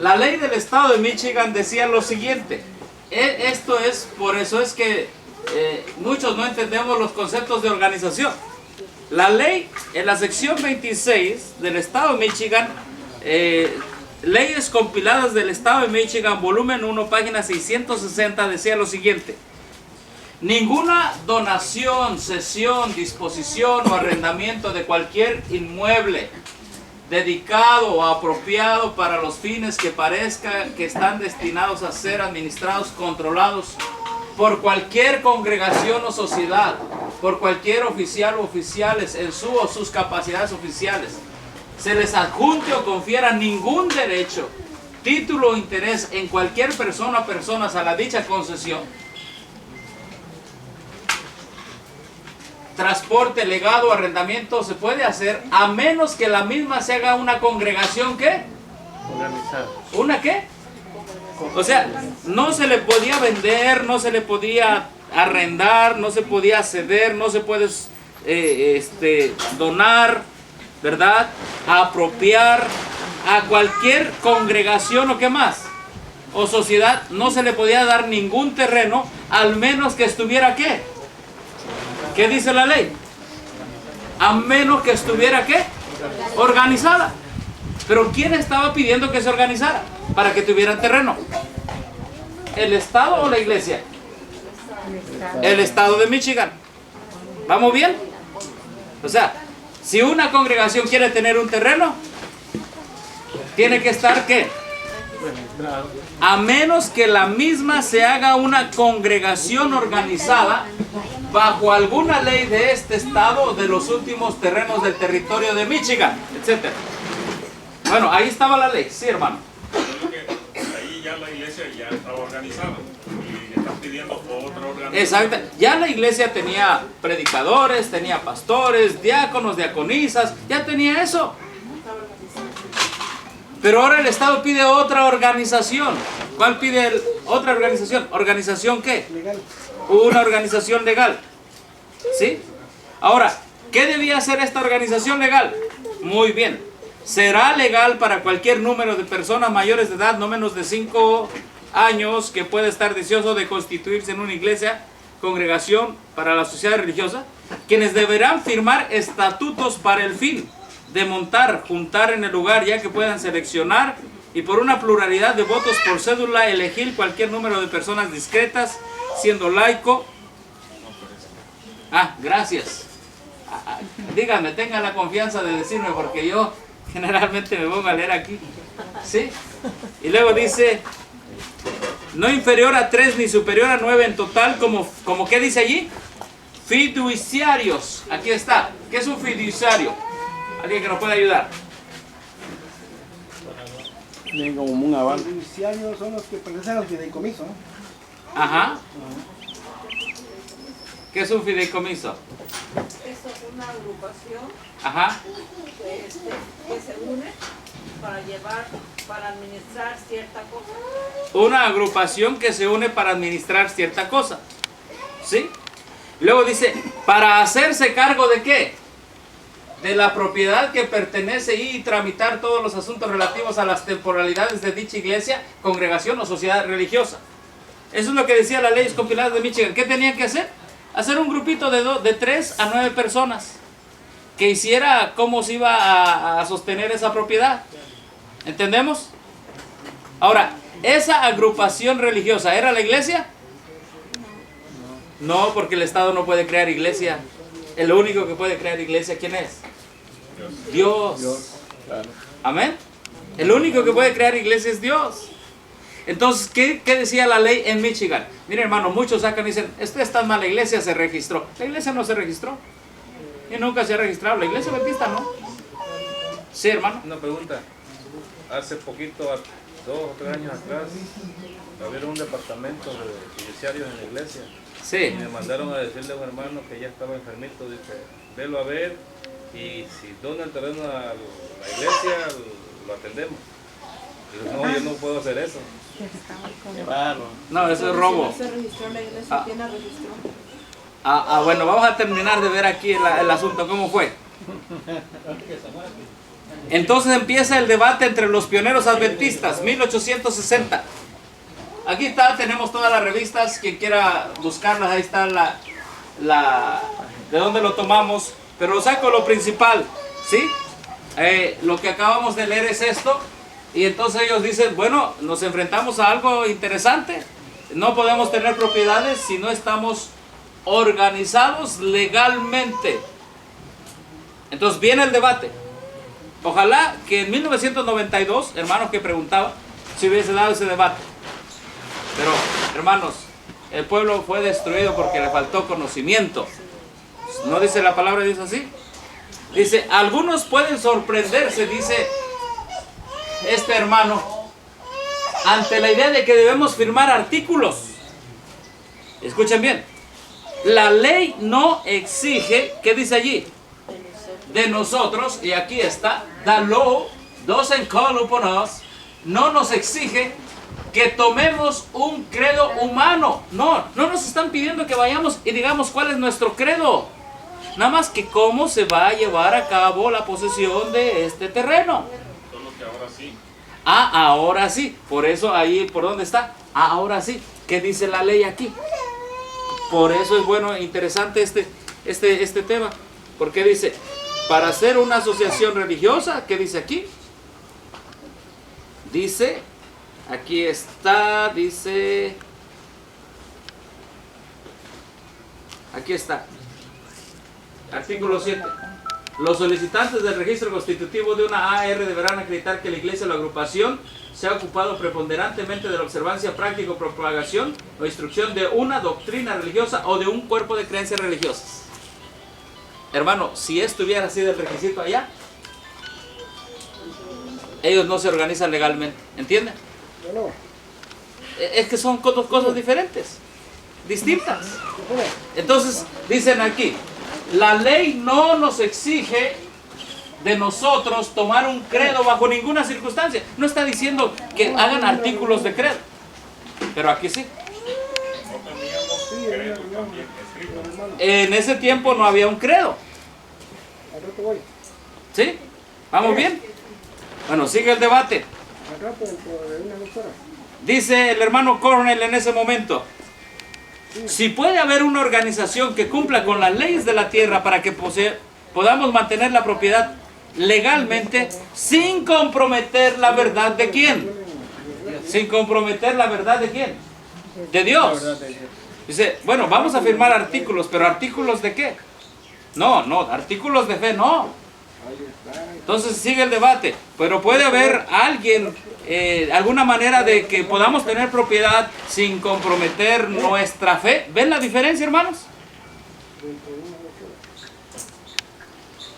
la ley del estado de Michigan decía lo siguiente. Esto es, por eso es que muchos no entendemos los conceptos de organización. La ley, en la sección 26 del estado de Michigan, leyes compiladas del estado de Michigan, volumen 1, página 660, decía lo siguiente. Ninguna donación, cesión, disposición o arrendamiento de cualquier inmueble dedicado o apropiado para los fines que parezca que están destinados a ser administrados, controlados por cualquier congregación o sociedad, por cualquier oficial o oficiales en su o sus capacidades oficiales, se les adjunte o confiera ningún derecho, título o interés en cualquier persona o personas a la dicha concesión, transporte, legado, arrendamiento se puede hacer a menos que la misma se haga una congregación ¿qué? Organizada. ¿Una qué? O sea, no se le podía vender, no se le podía arrendar, no se podía ceder, no se puede donar, ¿verdad? Apropiar a cualquier congregación o qué más, o sociedad, no se le podía dar ningún terreno, al menos que estuviera ¿qué? ¿Qué dice la ley? A menos que estuviera ¿qué? Organizada. Pero ¿quién estaba pidiendo que se organizara para que tuvieran terreno? ¿El Estado o la iglesia? El Estado de Michigan. ¿Vamos bien? O sea, si una congregación quiere tener un terreno, tiene que estar ¿qué? A menos que la misma se haga una congregación organizada bajo alguna ley de este estado o de los últimos terrenos del territorio de Michigan, etc. Bueno, ahí estaba la ley, sí, hermano. Ahí ya la iglesia ya estaba organizada y están pidiendo otra organización. Exacto, ya la iglesia tenía predicadores, tenía pastores, diáconos, diaconisas, ya tenía eso. Pero ahora el Estado pide otra organización. ¿Cuál pide otra organización? ¿Organización qué? Legal. Una organización legal. ¿Sí? Ahora, ¿qué debía hacer esta organización legal? Muy bien. Será legal para cualquier número de personas mayores de edad, no menos de 5 años, que pueda estar deseoso de constituirse en una iglesia, congregación para la sociedad religiosa, quienes deberán firmar estatutos para el fin de juntar en el lugar, ya que puedan seleccionar y por una pluralidad de votos por cédula elegir cualquier número de personas discretas, siendo laico. Gracias. Dígame, tenga la confianza de decirme, porque yo generalmente me pongo a leer aquí. ¿Sí? Y luego dice, no inferior a 3 ni superior a 9 en total, como ¿qué dice allí? Fiduciarios. Aquí está. ¿Qué es un fiduciario? ¿Alguien que nos pueda ayudar? Tienen como un avance. Los fiduciarios son los que pertenecen al fideicomiso, ¿no? Ajá. ¿Qué es un fideicomiso? Es una agrupación Ajá. que se une para administrar cierta cosa. Una agrupación que se une para administrar cierta cosa. ¿Sí? Luego dice, para hacerse cargo de ¿qué? De la propiedad que pertenece y tramitar todos los asuntos relativos a las temporalidades de dicha iglesia, congregación o sociedad religiosa. Eso es lo que decía la ley compilada de Michigan. ¿Qué tenían que hacer? Hacer un grupito de 3 a 9 personas que hiciera cómo se iba a sostener esa propiedad. ¿Entendemos? Ahora, ¿esa agrupación religiosa era la iglesia? No, porque el Estado no puede crear iglesia. El único que puede crear iglesia, ¿quién es? Dios. Claro. Amén. El único que puede crear iglesia es Dios. Entonces, ¿qué decía la ley en Michigan? Miren, hermano, muchos sacan y dicen, esta está mal, la iglesia se registró. La iglesia no se registró. Y nunca se ha registrado. La iglesia bautista no. Sí, hermano. Una pregunta. Hace poquito, 2 o 3 años atrás, abrieron un departamento de fiduciarios en la iglesia. Sí. Y me mandaron a decirle a un hermano que ya estaba enfermito, dice, velo a ver y si dona el terreno a la iglesia, lo atendemos. Digo, no, yo no puedo hacer eso. Qué bárbaro. No, eso es robo. Se registró la iglesia, ¿quién la registró? Bueno, vamos a terminar de ver aquí el asunto, cómo fue. Entonces empieza el debate entre los pioneros adventistas, 1860. Aquí está, tenemos todas las revistas, quien quiera buscarlas, ahí está de dónde lo tomamos, pero saco lo principal, ¿sí? Lo que acabamos de leer es esto, y entonces ellos dicen, bueno, nos enfrentamos a algo interesante, no podemos tener propiedades si no estamos organizados legalmente. Entonces viene el debate. Ojalá que en 1992, hermanos que preguntaban, se hubiese dado ese debate. Pero, hermanos, el pueblo fue destruido porque le faltó conocimiento. ¿No dice la palabra de Dios así? Dice, algunos pueden sorprenderse, dice este hermano, ante la idea de que debemos firmar artículos. Escuchen bien. La ley no exige, ¿qué dice allí? De nosotros, y aquí está, the law doesn't call upon us, no nos exige que tomemos un credo humano. No nos están pidiendo que vayamos y digamos cuál es nuestro credo. Nada más que cómo se va a llevar a cabo la posesión de este terreno. Solo que ahora sí. Ahora sí. Por eso ahí, ¿por dónde está? Ahora sí. ¿Qué dice la ley aquí? Por eso es bueno, interesante este tema. Porque dice, para hacer una asociación religiosa, ¿qué dice aquí? Dice, aquí está, dice, aquí está, artículo 7. Los solicitantes del registro constitutivo de una AR deberán acreditar que la iglesia o la agrupación se ha ocupado preponderantemente de la observancia, práctica o propagación o instrucción de una doctrina religiosa o de un cuerpo de creencias religiosas. Hermano, si esto hubiera sido el requisito allá, ellos no se organizan legalmente, ¿entienden? Es que son dos cosas diferentes, distintas. Entonces, dicen aquí, la ley no nos exige de nosotros tomar un credo bajo ninguna circunstancia. No está diciendo que hagan artículos de credo, pero aquí sí. No teníamos credo también escrito. En ese tiempo no había un credo. ¿Sí? ¿Vamos bien? Bueno, sigue el debate. Dice el hermano Cornell en ese momento, si puede haber una organización que cumpla con las leyes de la tierra para que podamos mantener la propiedad legalmente sin comprometer la verdad de quién. Sin comprometer la verdad de quién. De Dios. Dice, bueno, vamos a firmar artículos, pero ¿artículos de qué? No, artículos de fe no. Entonces sigue el debate, pero puede haber alguien, alguna manera de que podamos tener propiedad sin comprometer nuestra fe. ¿Ven la diferencia, hermanos?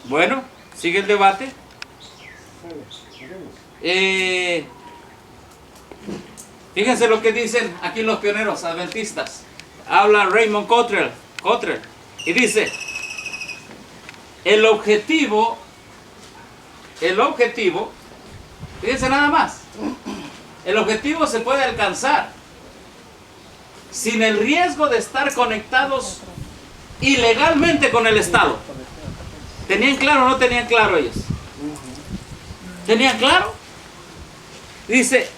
Bueno, sigue el debate. Fíjense lo que dicen aquí los pioneros adventistas. Habla Raymond Cottrell y dice, el objetivo, fíjense nada más, el objetivo se puede alcanzar sin el riesgo de estar conectados ilegalmente con el Estado. ¿Tenían claro o no tenían claro ellos? ¿Tenían claro? Dice,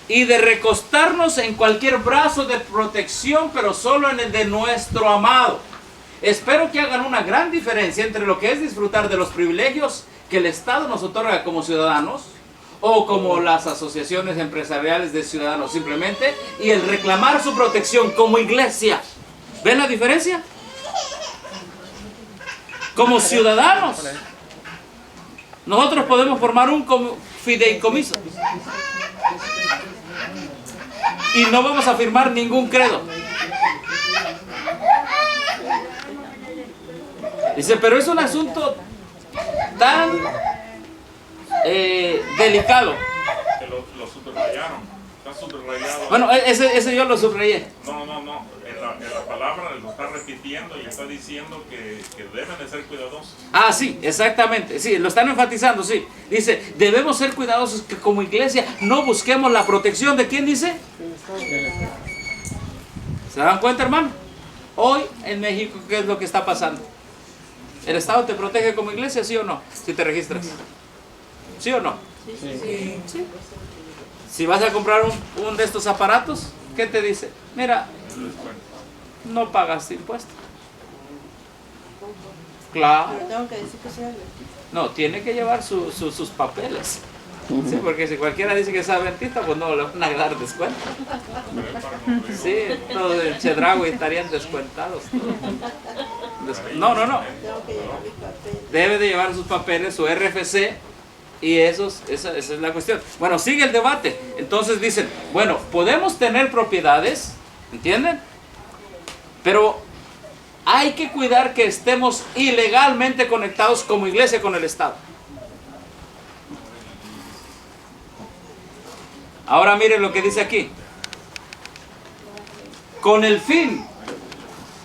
y de recostarnos en cualquier brazo de protección, pero solo en el de nuestro amado. Espero que hagan una gran diferencia entre lo que es disfrutar de los privilegios que el Estado nos otorga como ciudadanos o como las asociaciones empresariales de ciudadanos simplemente, y el reclamar su protección como iglesia. ¿Ven la diferencia? Como ciudadanos, nosotros podemos formar un fideicomiso y no vamos a firmar ningún credo. Dice, pero es un asunto tan delicado. Que lo subrayaron. Está subrayado. Bueno, ese yo lo subrayé. No. En la palabra lo está repitiendo y está diciendo que deben de ser cuidadosos. Ah, sí, exactamente. Sí, lo están enfatizando, sí. Dice, debemos ser cuidadosos que como iglesia no busquemos la protección de ¿quién dice? ¿Se dan cuenta, hermano? Hoy en México, ¿qué es lo que está pasando? ¿El Estado te protege como iglesia, sí o no? Si te registras. ¿Sí o no? Sí. Sí. Si vas a comprar un de estos aparatos, ¿qué te dice? Mira, no pagas impuestos. Claro. Pero tengo que decir que soy adventista. No, tiene que llevar sus papeles. Sí, porque si cualquiera dice que es adventista, pues no le van a dar descuento. Sí, todos en Chedraui estarían descuentados. No. Tengo que llevar mis papeles. Debe de llevar sus papeles, su RFC, y esa es la cuestión. Bueno, sigue el debate. Entonces dicen, bueno, podemos tener propiedades, ¿entienden? Pero hay que cuidar que estemos ilegalmente conectados como iglesia con el Estado. Ahora miren lo que dice aquí. Con el fin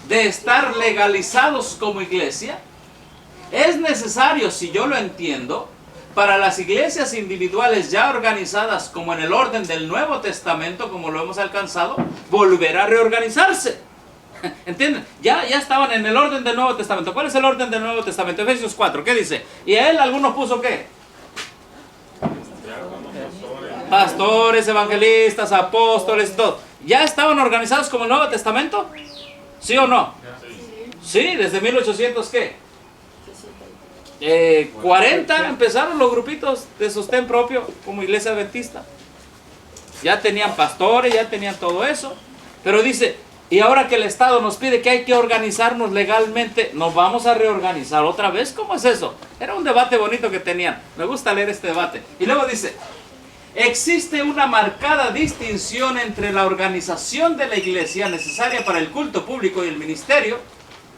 de estar legalizados como iglesia, es necesario, si yo lo entiendo, para las iglesias individuales ya organizadas como en el orden del Nuevo Testamento, como lo hemos alcanzado, volver a reorganizarse. ¿Entienden? Ya estaban en el orden del Nuevo Testamento. ¿Cuál es el orden del Nuevo Testamento? Efesios 4, ¿qué dice? Y a él algunos puso ¿qué? Pastores, evangelistas, apóstoles, todo. ¿Ya estaban organizados como el Nuevo Testamento? ¿Sí o no? Sí, desde 1800 ¿qué? 40 empezaron los grupitos de sostén propio como iglesia adventista. Ya tenían pastores, ya tenían todo eso. Pero dice, y ahora que el Estado nos pide que hay que organizarnos legalmente, ¿nos vamos a reorganizar otra vez? ¿Cómo es eso? Era un debate bonito que tenían. Me gusta leer este debate. Y luego dice, existe una marcada distinción entre la organización de la iglesia necesaria para el culto público y el ministerio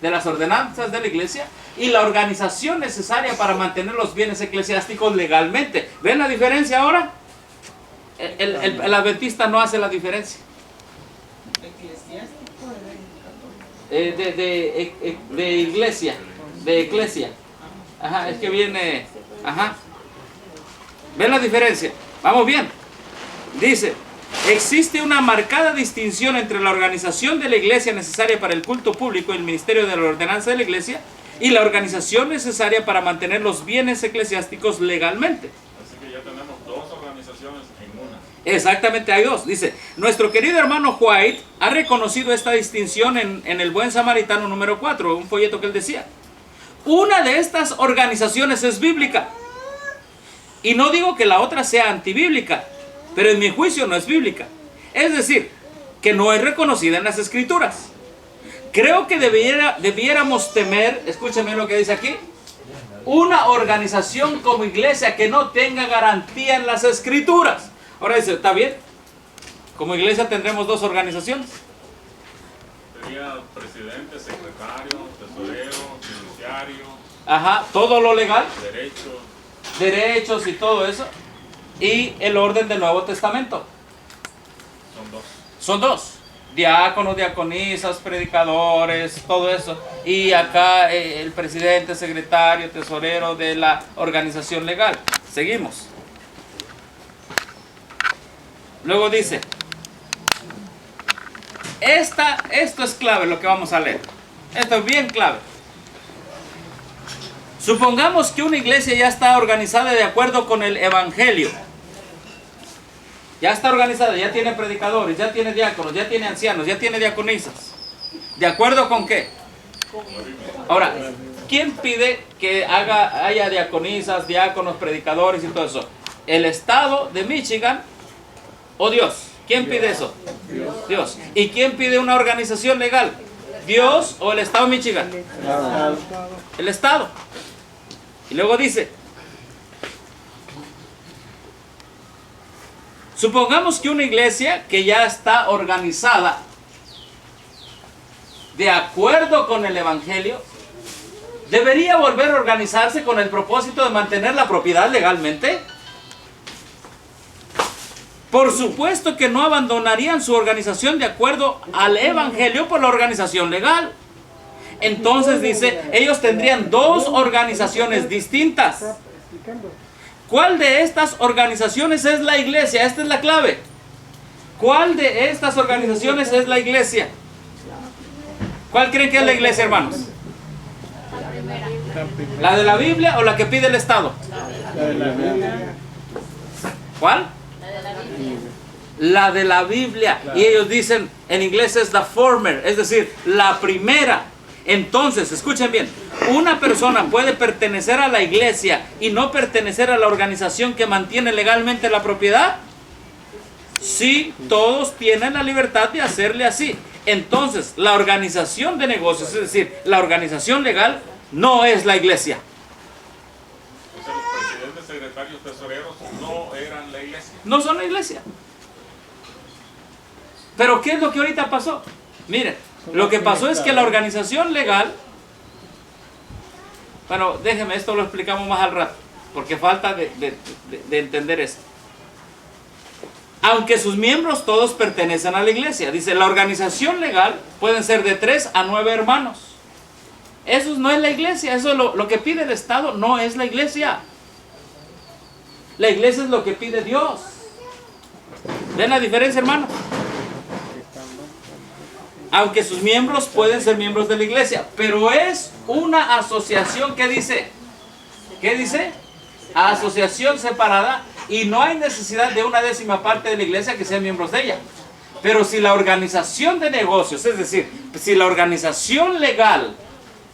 de las ordenanzas de la iglesia y la organización necesaria para mantener los bienes eclesiásticos legalmente. ¿Ven la diferencia ahora? El adventista no hace la diferencia. De iglesia, de eclesia. Ajá, es que viene. Ajá. ¿Ven la diferencia? Vamos bien. Dice, existe una marcada distinción entre la organización de la iglesia necesaria para el culto público y el ministerio de la ordenanza de la iglesia y la organización necesaria para mantener los bienes eclesiásticos legalmente. Así que ya tenemos dos organizaciones en una. Exactamente, hay dos. Dice, nuestro querido hermano White ha reconocido esta distinción en El Buen Samaritano número 4, un folleto que él decía. Una de estas organizaciones es bíblica. Y no digo que la otra sea antibíblica, pero en mi juicio no es bíblica. Es decir, que no es reconocida en las Escrituras. Creo que debiéramos temer, escúchame lo que dice aquí, una organización como iglesia que no tenga garantía en las Escrituras. Ahora dice, ¿está bien? Como iglesia tendremos dos organizaciones. Sería presidente, secretario, tesorero, fiduciario. Ajá, todo lo legal. Derechos. Derechos y todo eso. Y el orden del Nuevo Testamento. Son dos. Son dos. Diáconos, diaconisas, predicadores, todo eso. Y acá el presidente, secretario, tesorero de la organización legal. Seguimos. Luego dice, esto es clave lo que vamos a leer. Esto es bien clave. Supongamos que una iglesia ya está organizada de acuerdo con el Evangelio. Ya está organizada, ya tiene predicadores, ya tiene diáconos, ya tiene ancianos, ya tiene diaconisas. ¿De acuerdo con qué? Ahora, ¿quién pide que haya diaconisas, diáconos, predicadores y todo eso? ¿El estado de Michigan o Dios? ¿Quién pide eso? Dios. ¿Y quién pide una organización legal? ¿Dios o el estado de Michigan? El estado. Y luego dice, supongamos que una iglesia que ya está organizada de acuerdo con el Evangelio, ¿debería volver a organizarse con el propósito de mantener la propiedad legalmente? Por supuesto que no abandonarían su organización de acuerdo al Evangelio por la organización legal. Entonces dice, ellos tendrían dos organizaciones distintas. ¿Cuál de estas organizaciones es la iglesia? Esta es la clave. ¿Cuál de estas organizaciones es la iglesia? ¿Cuál creen que es la iglesia, hermanos? ¿La de la Biblia o la que pide el Estado? ¿Cuál? La de la Biblia. Y ellos dicen, en inglés es the former, es decir, la primera. Entonces, escuchen bien, una persona puede pertenecer a la iglesia y no pertenecer a la organización que mantiene legalmente la propiedad. Sí, todos tienen la libertad de hacerle así. Entonces, la organización de negocios, es decir, la organización legal, no es la iglesia. O sea, los presidentes, secretarios, tesoreros no eran la iglesia. No son la iglesia. Pero ¿qué es lo que ahorita pasó? Miren, lo que pasó es que la organización legal, bueno, déjenme, esto lo explicamos más al rato, porque falta de entender esto. Aunque sus miembros todos pertenecen a la iglesia, dice, la organización legal pueden ser de 3 a 9 hermanos. Eso no es la iglesia, eso es lo que pide el Estado, no es la iglesia. La iglesia es lo que pide Dios. ¿Ven la diferencia, hermano? Aunque sus miembros pueden ser miembros de la iglesia, pero es una asociación que dice, ¿qué dice? Asociación separada, y no hay necesidad de una 10ª parte de la iglesia que sean miembros de ella. Pero si la organización de negocios, es decir, si la organización legal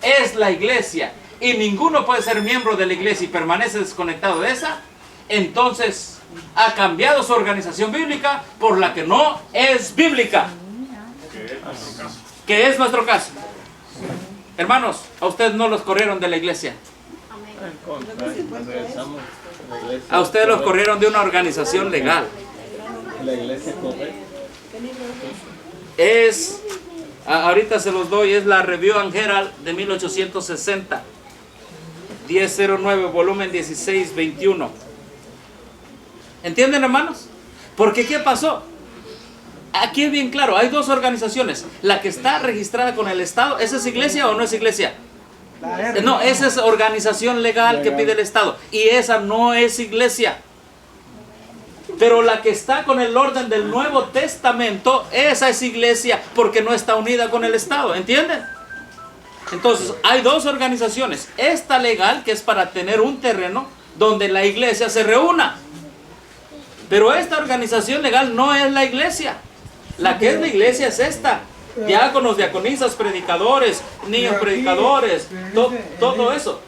es la iglesia y ninguno puede ser miembro de la iglesia y permanece desconectado de esa, entonces ha cambiado su organización bíblica por la que no es bíblica. Que es nuestro caso. Hermanos, a ustedes no los corrieron de la iglesia. A ustedes los corrieron de una organización legal. La iglesia correcta. Es, ahorita se los doy, es la Review and Herald de 1860. 1009, volumen 16, 21. ¿Entienden, hermanos? Porque ¿qué pasó? Aquí es bien claro, hay dos organizaciones. La que está registrada con el Estado, ¿esa es iglesia o no es iglesia? No, esa es organización legal que pide el Estado. Y esa no es iglesia. Pero la que está con el orden del Nuevo Testamento, esa es iglesia porque no está unida con el Estado. ¿Entienden? Entonces, hay dos organizaciones. Esta legal, que es para tener un terreno donde la iglesia se reúna. Pero esta organización legal no es la iglesia. La que es la iglesia es esta. Diáconos, diaconisas, predicadores, niños predicadores, todo eso.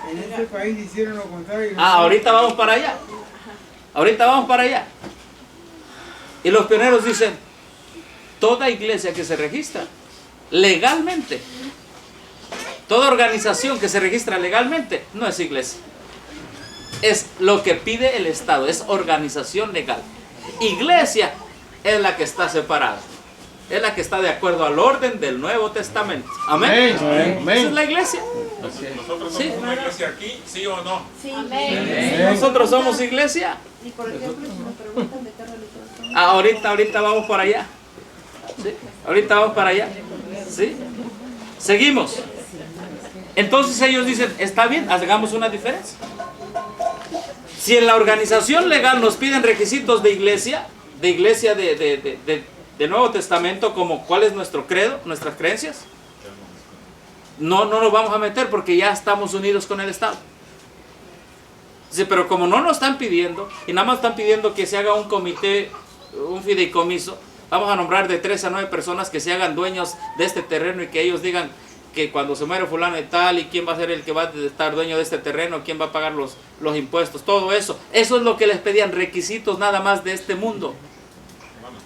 En este país hicieron lo contrario. Ahorita vamos para allá. Ahorita vamos para allá. Y los pioneros dicen, toda iglesia que se registra legalmente, toda organización que se registra legalmente, no es iglesia. Es lo que pide el Estado, es organización legal. Iglesia es la que está separada. Es la que está de acuerdo al orden del Nuevo Testamento. Amén. Esa es la iglesia. ¿Nosotros somos una iglesia aquí, sí o no? Sí, Nosotros somos iglesia. Y por ejemplo, si me preguntan de qué religión son. Ahorita vamos para allá. ¿Sí? Ahorita vamos para allá. ¿Sí? Seguimos. Entonces ellos dicen, está bien, hagamos una diferencia. Si en la organización legal nos piden requisitos de iglesia de Nuevo Testamento, como cuál es nuestro credo, nuestras creencias, no nos vamos a meter porque ya estamos unidos con el Estado. Dice, pero como no nos están pidiendo, y nada más están pidiendo que se haga un comité, un fideicomiso, vamos a nombrar de 3 a 9 personas que se hagan dueños de este terreno y que ellos digan que cuando se muere fulano y tal, y quién va a ser el que va a estar dueño de este terreno, quién va a pagar los impuestos, todo eso. Eso es lo que les pedían, requisitos nada más de este mundo.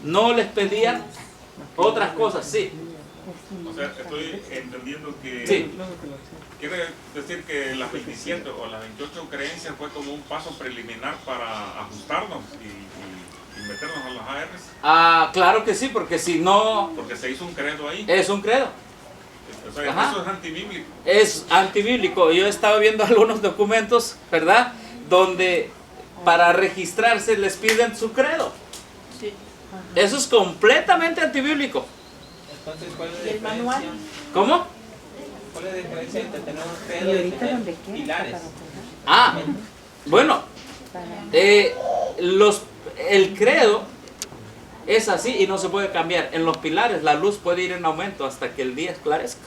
No les pedían otras cosas, sí. O sea, estoy entendiendo que Sí. quiere decir que las 27 o las 28 creencias fue como un paso preliminar para ajustarnos y meternos a las ARs. Claro que sí, porque si no, Porque se hizo un credo ahí. es un credo. O sea, Ajá. eso es antibíblico. Es antibíblico. Yo estaba viendo algunos documentos, ¿verdad? Donde para registrarse les piden su credo. Sí. Eso es completamente antibíblico. Entonces, ¿cuál es ¿Y la el manual? diferencia? ¿Cómo? ¿Cuál es la diferencia entre tener un credo y tener pilares? Bueno, el credo es así y no se puede cambiar. En los pilares la luz puede ir en aumento hasta que el día esclarezca.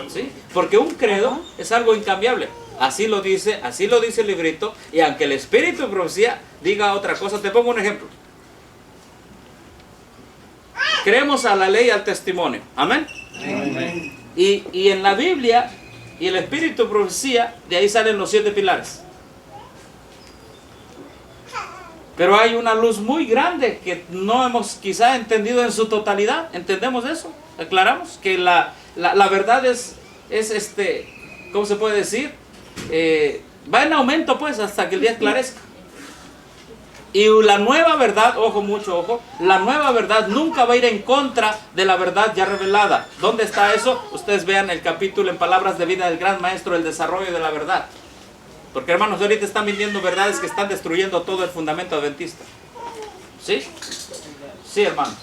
¿Sí? Porque un credo es algo incambiable. Así lo dice el librito. Y aunque el espíritu de profecía diga otra cosa, te pongo un ejemplo. Creemos a la ley y al testimonio. Amén. Amén. Y en la Biblia y el espíritu de profecía, de ahí salen los 7 pilares. Pero hay una luz muy grande que no hemos quizá entendido en su totalidad. ¿Entendemos eso? ¿Aclaramos? Que la verdad es ¿cómo se puede decir? Va en aumento pues hasta que el día esclarezca. Y la nueva verdad, ojo, mucho ojo, la nueva verdad nunca va a ir en contra de la verdad ya revelada. ¿Dónde está eso? Ustedes vean el capítulo en Palabras de Vida del Gran Maestro, el desarrollo de la verdad. Porque hermanos, ahorita están vendiendo verdades que están destruyendo todo el fundamento adventista. ¿Sí? Sí, hermanos.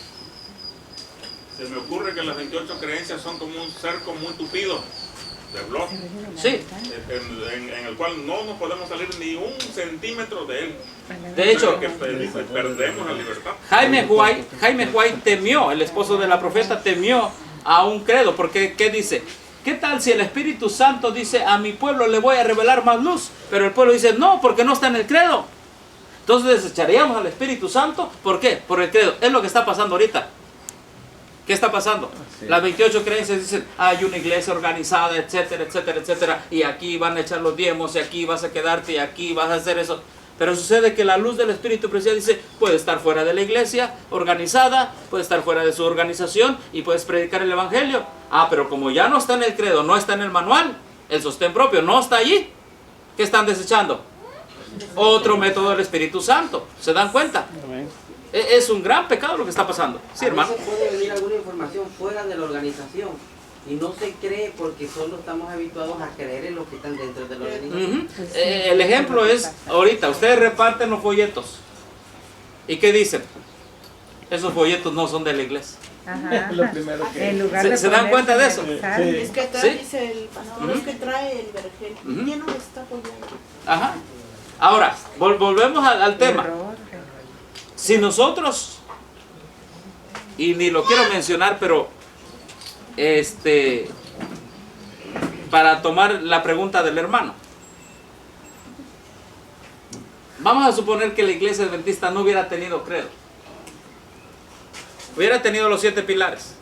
Se me ocurre que las 28 creencias son como un cerco muy tupido de blog, Sí. en el cual no nos podemos salir ni un centímetro de él. De hecho, que perdemos la libertad. Jaime White temió, el esposo de la profeta temió a un credo, porque ¿qué dice? ¿Qué tal si el Espíritu Santo dice a mi pueblo le voy a revelar más luz? Pero el pueblo dice no, porque no está en el credo. Entonces desecharíamos al Espíritu Santo. ¿Por qué? Por el credo. Es lo que está pasando ahorita. ¿Qué está pasando? Las 28 creencias dicen, hay una iglesia organizada, etcétera, etcétera, etcétera, y aquí van a echar los diezmos, y aquí vas a quedarte, y aquí vas a hacer eso. Pero sucede que la luz del Espíritu Precioso dice, puede estar fuera de la iglesia organizada, puede estar fuera de su organización, y puedes predicar el Evangelio. Ah, pero como ya no está en el credo, no está en el manual, el sostén propio no está allí, ¿qué están desechando? Otro método del Espíritu Santo. ¿Se dan cuenta? Amén. Es un gran pecado lo que está pasando. Sí, hermano. A veces puede venir alguna información fuera de la organización y no se cree porque solo estamos habituados a creer en los que están dentro de la organización. El ejemplo es, ahorita, ustedes reparten los folletos. ¿Y qué dicen? Esos folletos no son de la iglesia. Ajá. Lo primero que... En lugar de ¿Se dan poner cuenta de eso? finalizar. Sí. Es que atrás ¿Sí? dice el pastor, es que trae el vergel. ¿Quién no lo está apoyando? Ajá. Ahora, volvemos al tema. Error. Si nosotros, y ni lo quiero mencionar, pero para tomar la pregunta del hermano, vamos a suponer que la iglesia adventista no hubiera tenido credo, hubiera tenido los 7 pilares,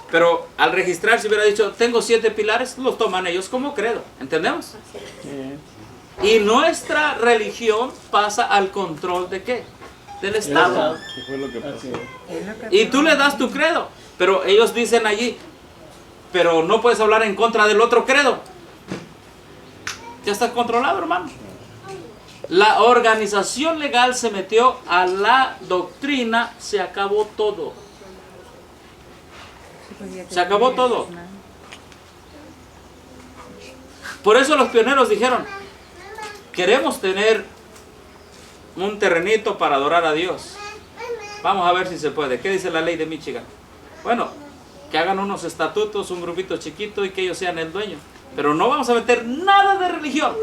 pero al registrarse hubiera dicho, tengo 7 pilares, los toman ellos como credo, ¿entendemos? Y nuestra religión pasa al control ¿de qué? Del Estado. ¿Qué fue lo que pasó? Es lo que Y tú le das tu credo, pero ellos dicen allí, pero no puedes hablar en contra del otro credo. Ya está controlado, hermano. La organización legal se metió a la doctrina, se acabó todo. Se acabó todo. Por eso los pioneros dijeron, queremos tener un terrenito para adorar a Dios. Vamos a ver si se puede. ¿Qué dice la ley de Michigan? Bueno, que hagan unos estatutos, un grupito chiquito y que ellos sean el dueño. Pero no vamos a meter nada de religión.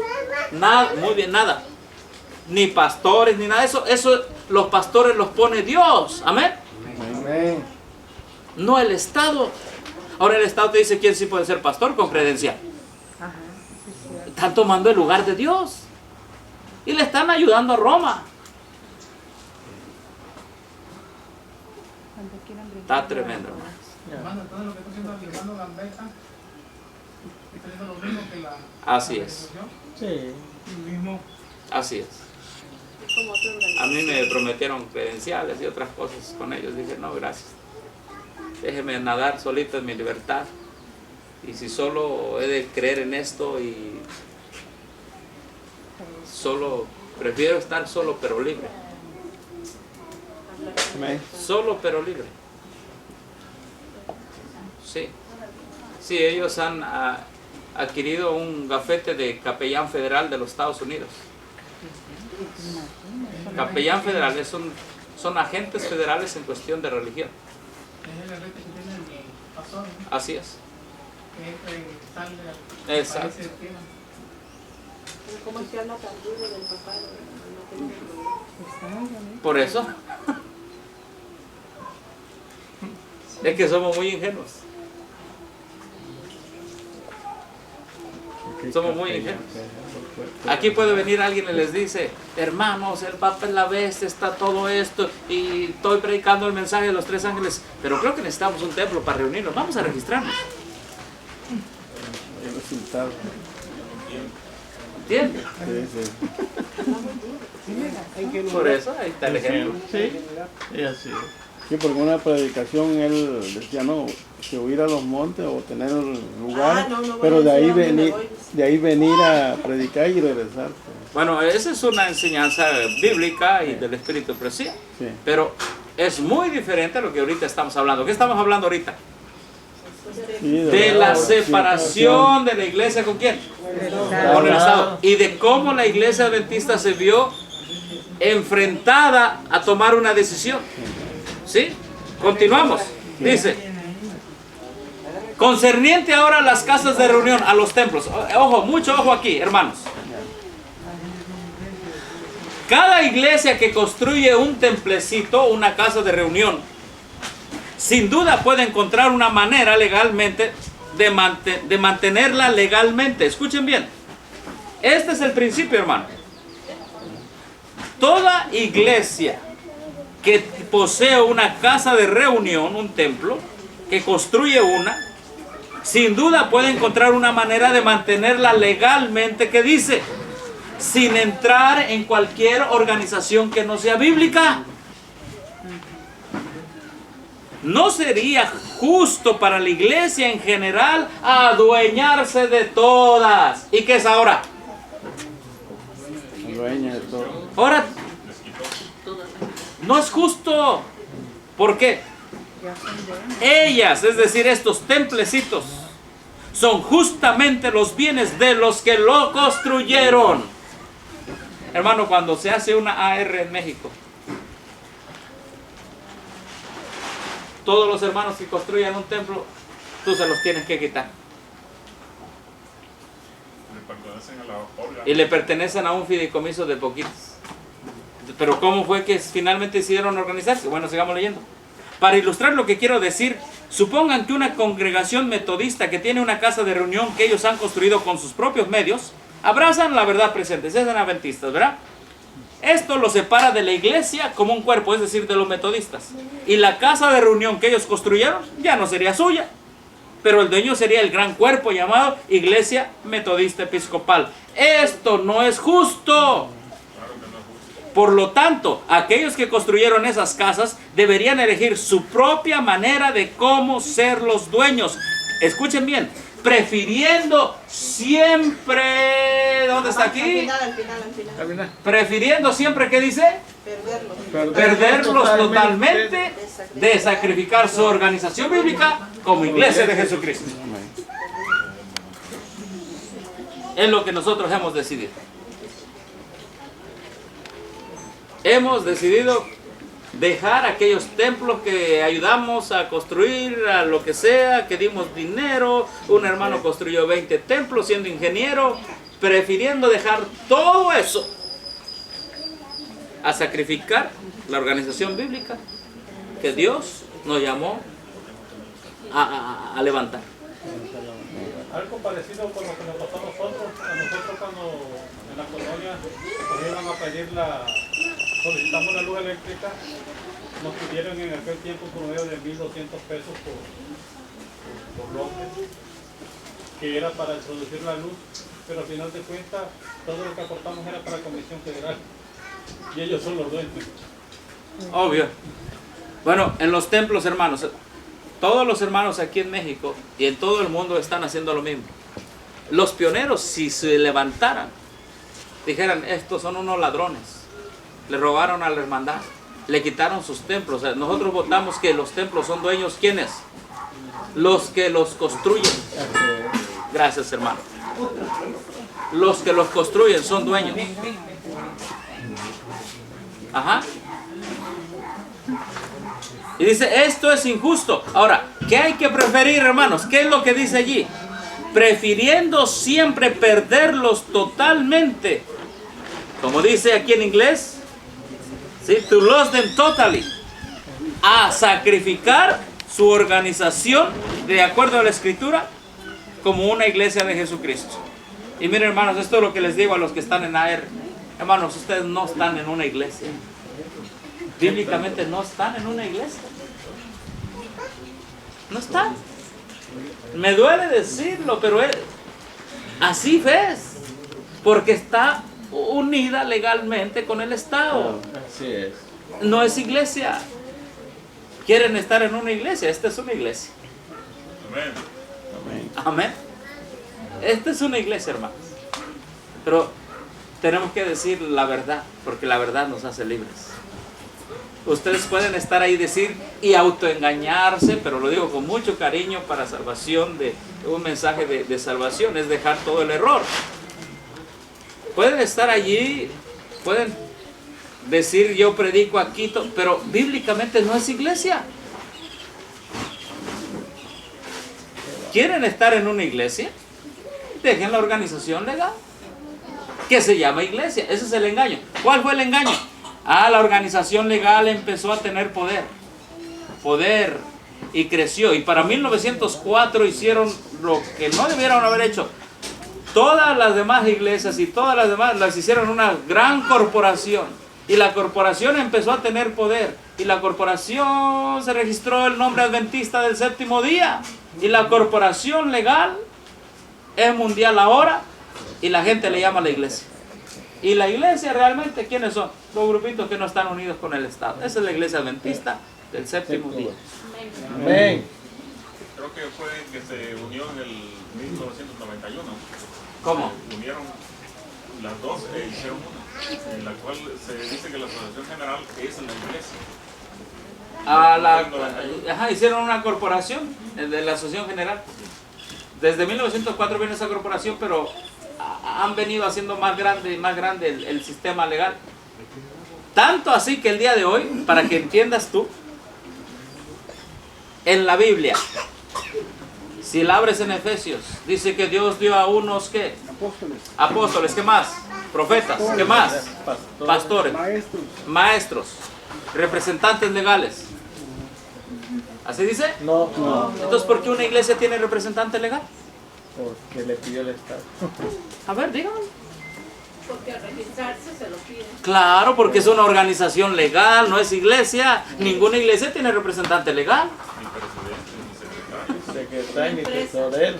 Nada, muy bien, nada. Ni pastores, ni nada de eso. Eso los pastores los pone Dios. Amén. Amén. No el Estado. Ahora el Estado te dice quién sí puede ser pastor con credencial. Ajá, sí, es cierto. Están tomando el lugar de Dios. Y le están ayudando a Roma. Cuando quieran brincar. Está tremendo. Hermano, entonces lo que está haciendo aplicando Gambetta está haciendo lo mismo que la Así es. organización. Sí. Lo mismo. Así es. Es como otra A organización. mí me prometieron credenciales y otras cosas con ellos. Dije, no, gracias. Déjeme nadar solito en mi libertad. Y si solo he de creer en esto y solo, prefiero estar solo pero libre. Amén. Solo pero libre. Sí. Sí, ellos han adquirido un gafete de capellán federal de los Estados Unidos. Capellán federal son agentes federales en cuestión de religión. Es el rete que tiene el pastor, ¿no? Así es. Que sale Exacto. aparece el tema. Pero ¿cómo es que habla tan duro del papá? No tiene problema. Está muy bonito. Por eso. Es que somos muy ingenuos. Somos muy ingenuos. Aquí puede venir alguien y les dice, hermanos, el Papa es la bestia, está todo esto, y estoy predicando el mensaje de los 3 ángeles, pero creo que necesitamos un templo para reunirnos. Vamos a registrarnos. El resultado. ¿Entiendes? Por eso, ahí está el ejemplo. Sí, y así. Sí, porque una predicación él decía, no, que huir a los montes o tener lugares, pero de ahí venir a predicar y regresar. Bueno, esa es una enseñanza bíblica y del Espíritu, pero sí. Pero es muy diferente a lo que ahorita estamos hablando. ¿Qué estamos hablando ahorita? Sí, De la separación de la iglesia ¿con quién? Con el Estado. Y de cómo la iglesia adventista se vio enfrentada a tomar una decisión. ¿Sí? Continuamos. Dice, concerniente ahora a las casas de reunión, a los templos. Ojo, mucho ojo aquí, hermanos. Cada iglesia que construye un templecito, una casa de reunión, sin duda puede encontrar una manera legalmente de mantenerla legalmente. Escuchen bien. Este es el principio, hermano. Toda iglesia que posee una casa de reunión, un templo, que construye una, sin duda puede encontrar una manera de mantenerla legalmente, que dice, sin entrar en cualquier organización que no sea bíblica. ¿No sería justo para la iglesia en general adueñarse de todas? ¿Y qué es ahora? Dueña de todo. Ahora, no es justo. ¿Por qué? Ellas, es decir, estos templecitos, son justamente los bienes de los que lo construyeron. Hermano, cuando se hace una AR en México, todos los hermanos que construyan un templo, tú se los tienes que quitar. Y le pertenecen a un fideicomiso de poquitos. Pero ¿cómo fue que finalmente decidieron organizarse? Bueno, sigamos leyendo. Para ilustrar lo que quiero decir, supongan que una congregación metodista que tiene una casa de reunión que ellos han construido con sus propios medios, abrazan la verdad presente, se hacen adventistas, ¿verdad? Esto los separa de la iglesia como un cuerpo, es decir, de los metodistas. Y la casa de reunión que ellos construyeron ya no sería suya, pero el dueño sería el gran cuerpo llamado Iglesia Metodista Episcopal. Esto no es justo. Por lo tanto, aquellos que construyeron esas casas deberían elegir su propia manera de cómo ser los dueños. Escuchen bien, prefiriendo siempre, ¿dónde está aquí? Al final. Prefiriendo siempre, ¿qué dice? Perderlos totalmente, de sacrificar su organización bíblica como iglesia de Jesucristo. Es lo que nosotros hemos decidido. Hemos decidido dejar aquellos templos que ayudamos a construir, a lo que sea, que dimos dinero. Un hermano construyó 20 templos siendo ingeniero, prefiriendo dejar todo eso a sacrificar la organización bíblica que Dios nos llamó a levantar. Algo parecido con lo que nos pasó a nosotros cuando en la colonia nos iban a pedir solicitamos la luz eléctrica, nos pidieron en aquel tiempo un promedio de 1.200 pesos por bloque, que era para introducir la luz, pero al final de cuentas todo lo que aportamos era para la Comisión Federal y ellos son los dueños. Obvio. Bueno, en los templos, hermanos, todos los hermanos aquí en México y en todo el mundo están haciendo lo mismo. Los pioneros, si se levantaran, dijeran, estos son unos ladrones, le robaron a la hermandad, le quitaron sus templos. O sea, nosotros votamos que los templos son dueños, ¿quiénes? Los que los construyen. Gracias, hermano. Los que los construyen son dueños. Ajá. Y dice, esto es injusto. Ahora, ¿qué hay que preferir, hermanos? ¿Qué es lo que dice allí? Prefiriendo siempre perderlos totalmente. Como dice aquí en inglés, ¿sí? To lose them totally. A sacrificar su organización de acuerdo a la Escritura como una iglesia de Jesucristo. Y miren, hermanos, esto es lo que les digo a los que están en AR. Hermanos, ustedes no están en una iglesia. Bíblicamente no están en una iglesia. No están. Me duele decirlo, pero así ves. Porque está unida legalmente con el Estado. Así es. No es iglesia. Quieren estar en una iglesia. Esta es una iglesia. Amén. Amén. Esta es una iglesia, hermanos. Pero tenemos que decir la verdad, porque la verdad nos hace libres. Ustedes pueden estar ahí y decir y autoengañarse, pero lo digo con mucho cariño para salvación, de un mensaje de salvación, es dejar todo el error. Pueden estar allí, pueden decir yo predico aquí, pero bíblicamente no es iglesia. ¿Quieren estar en una iglesia? Dejen la organización legal, que se llama iglesia. Ese es el engaño. ¿Cuál fue el engaño? La organización legal empezó a tener poder y creció. Y para 1904 hicieron lo que no debieron haber hecho. Todas las demás iglesias y todas las demás las hicieron una gran corporación. Y la corporación empezó a tener poder. Y la corporación se registró el nombre adventista del séptimo día. Y la corporación legal es mundial ahora. Y la gente le llama la iglesia. Y la iglesia realmente, ¿quiénes son? Los grupitos que no están unidos con el Estado. Esa es la iglesia adventista del séptimo día. Amén. Creo que fue que se unió en el 1991. ¿Cómo? Unieron las dos e hicieron una, en la cual se dice que la Asociación General es la iglesia. Hicieron una corporación de la Asociación General. Desde 1904 viene esa corporación, pero han venido haciendo más grande y más grande el sistema legal. Tanto así que el día de hoy, para que entiendas tú, en la Biblia, si la abres en Efesios, dice que Dios dio a unos, ¿qué? Apóstoles, ¿qué más? Profetas, ¿qué más? Pastores, maestros, representantes legales. ¿Así dice? No. Entonces, ¿por qué una iglesia tiene representante legal? Porque le pidió el Estado. A ver, díganme. Porque al registrarse se lo piden. Claro, porque es una organización legal, no es iglesia. Ninguna iglesia tiene representante legal. Ni presidente, ni secretario. Secretario ni tesorero.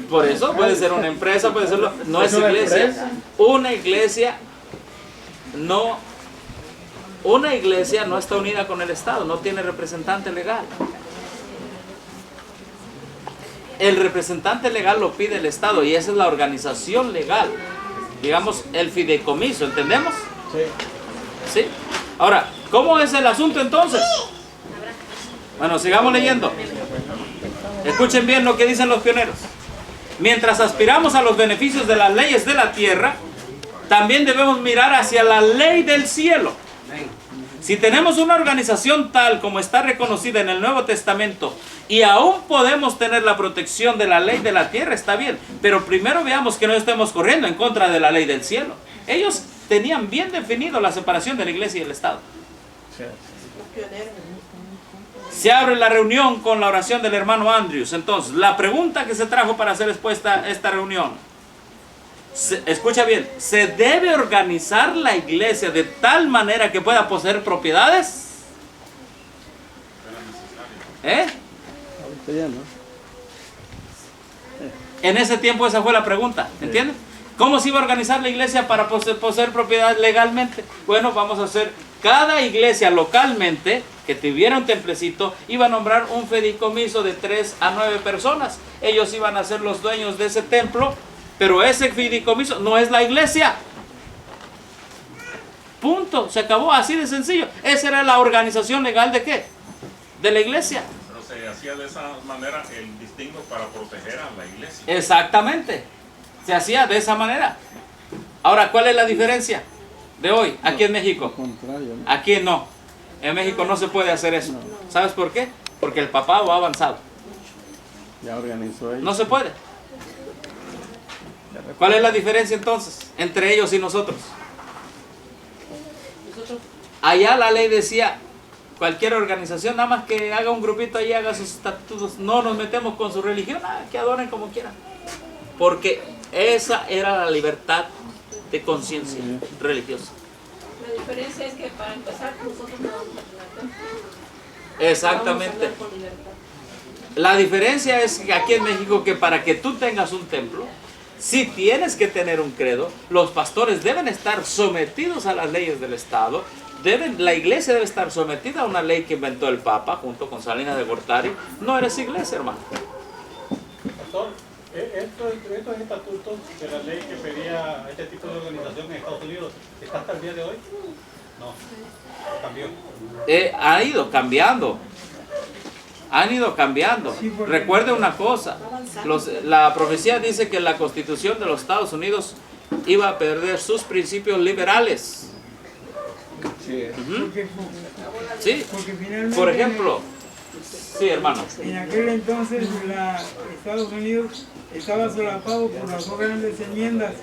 Por eso puede ser una empresa, puede serlo. No es iglesia. Una iglesia no está unida con el Estado, no tiene representante legal. El representante legal lo pide el Estado y esa es la organización legal. Digamos, el fideicomiso, ¿entendemos? Sí. ¿Sí? Ahora, ¿cómo es el asunto entonces? Bueno, sigamos leyendo. Escuchen bien lo que dicen los pioneros. Mientras aspiramos a los beneficios de las leyes de la tierra, también debemos mirar hacia la ley del cielo. Si tenemos una organización tal como está reconocida en el Nuevo Testamento y aún podemos tener la protección de la ley de la tierra, está bien. Pero primero veamos que no estemos corriendo en contra de la ley del cielo. Ellos tenían bien definido la separación de la iglesia y el Estado. Se abre la reunión con la oración del hermano Andrews. Entonces, la pregunta que se trajo para hacer expuesta a esta reunión. Escucha bien, ¿se debe organizar la iglesia de tal manera que pueda poseer propiedades? Ahorita ya no. En ese tiempo esa fue la pregunta, ¿entiendes? ¿Cómo se iba a organizar la iglesia para poseer propiedad legalmente? Bueno, vamos a hacer, cada iglesia localmente que tuviera un templecito iba a nombrar un fideicomiso de 3 a 9 personas. Ellos iban a ser los dueños de ese templo, pero ese fideicomiso no es la iglesia. Punto, se acabó, así de sencillo. Esa era la organización legal de ¿qué? De la iglesia. Pero se hacía de esa manera el distingo para proteger a la iglesia. Exactamente, se hacía de esa manera. Ahora, ¿cuál es la diferencia de hoy aquí en México? Contrario, ¿no? Aquí no, en México no se puede hacer eso. ¿Sabes por qué? Porque el papado ha avanzado. Ya organizó ella. No se puede. ¿Cuál es la diferencia entonces entre ellos y nosotros? Allá la ley decía, cualquier organización, nada más que haga un grupito ahí, haga sus estatutos, no nos metemos con su religión, que adoren como quieran. porque esa era la libertad de conciencia religiosa. La diferencia es que para empezar nosotros no vamos a tener templo. Exactamente. Vamos a hablar con libertad. La diferencia es que aquí en México, que para que tú tengas un templo, si tienes que tener un credo, los pastores deben estar sometidos a las leyes del Estado, la iglesia debe estar sometida a una ley que inventó el Papa junto con Salinas de Gortari. No eres iglesia, hermano. Pastor, estos estatutos de la ley que pedía este tipo de organización en Estados Unidos, ¿está hasta el día de hoy? No, cambió. Ha ido cambiando. Han ido cambiando. Recuerde una cosa, la profecía dice que la Constitución de los Estados Unidos iba a perder sus principios liberales. Sí. Sí. Porque finalmente, Por ejemplo, sí, hermano. en aquel entonces Estados Unidos estaba solapado por las dos grandes enmiendas.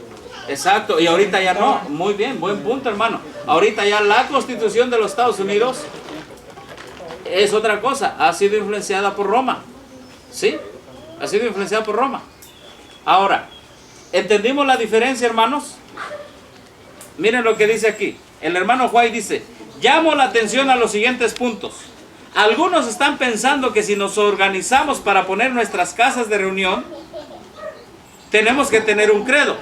Exacto, y ahorita ya no. Muy bien, buen punto, hermano. Ahorita ya la Constitución de los Estados Unidos es otra cosa, ha sido influenciada por Roma. ¿Sí? Ha sido influenciada por Roma. Ahora, ¿entendimos la diferencia, hermanos? Miren lo que dice aquí. El hermano White dice, llamo la atención a los siguientes puntos. Algunos están pensando que si nos organizamos para poner nuestras casas de reunión, tenemos que tener un credo.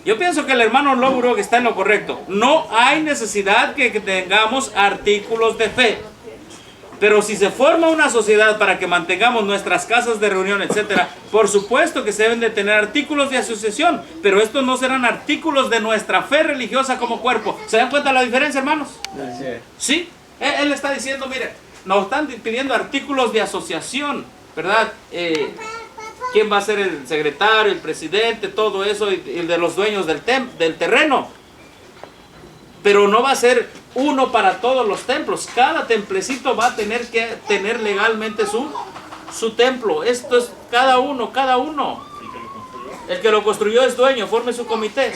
Yo pienso que el hermano Lowbrook está en lo correcto. No hay necesidad que tengamos artículos de fe. Pero si se forma una sociedad para que mantengamos nuestras casas de reunión, etcétera, por supuesto que se deben de tener artículos de asociación, pero estos no serán artículos de nuestra fe religiosa como cuerpo. ¿Se dan cuenta de la diferencia, hermanos? Sí. Él está diciendo, mire, nos están pidiendo artículos de asociación, ¿verdad? ¿Quién va a ser el secretario, el presidente, todo eso, y de los dueños del terreno? Pero no va a ser uno para todos los templos. Cada templecito va a tener que tener legalmente su templo. Esto es cada uno. El que lo construyó es dueño, forme su comité.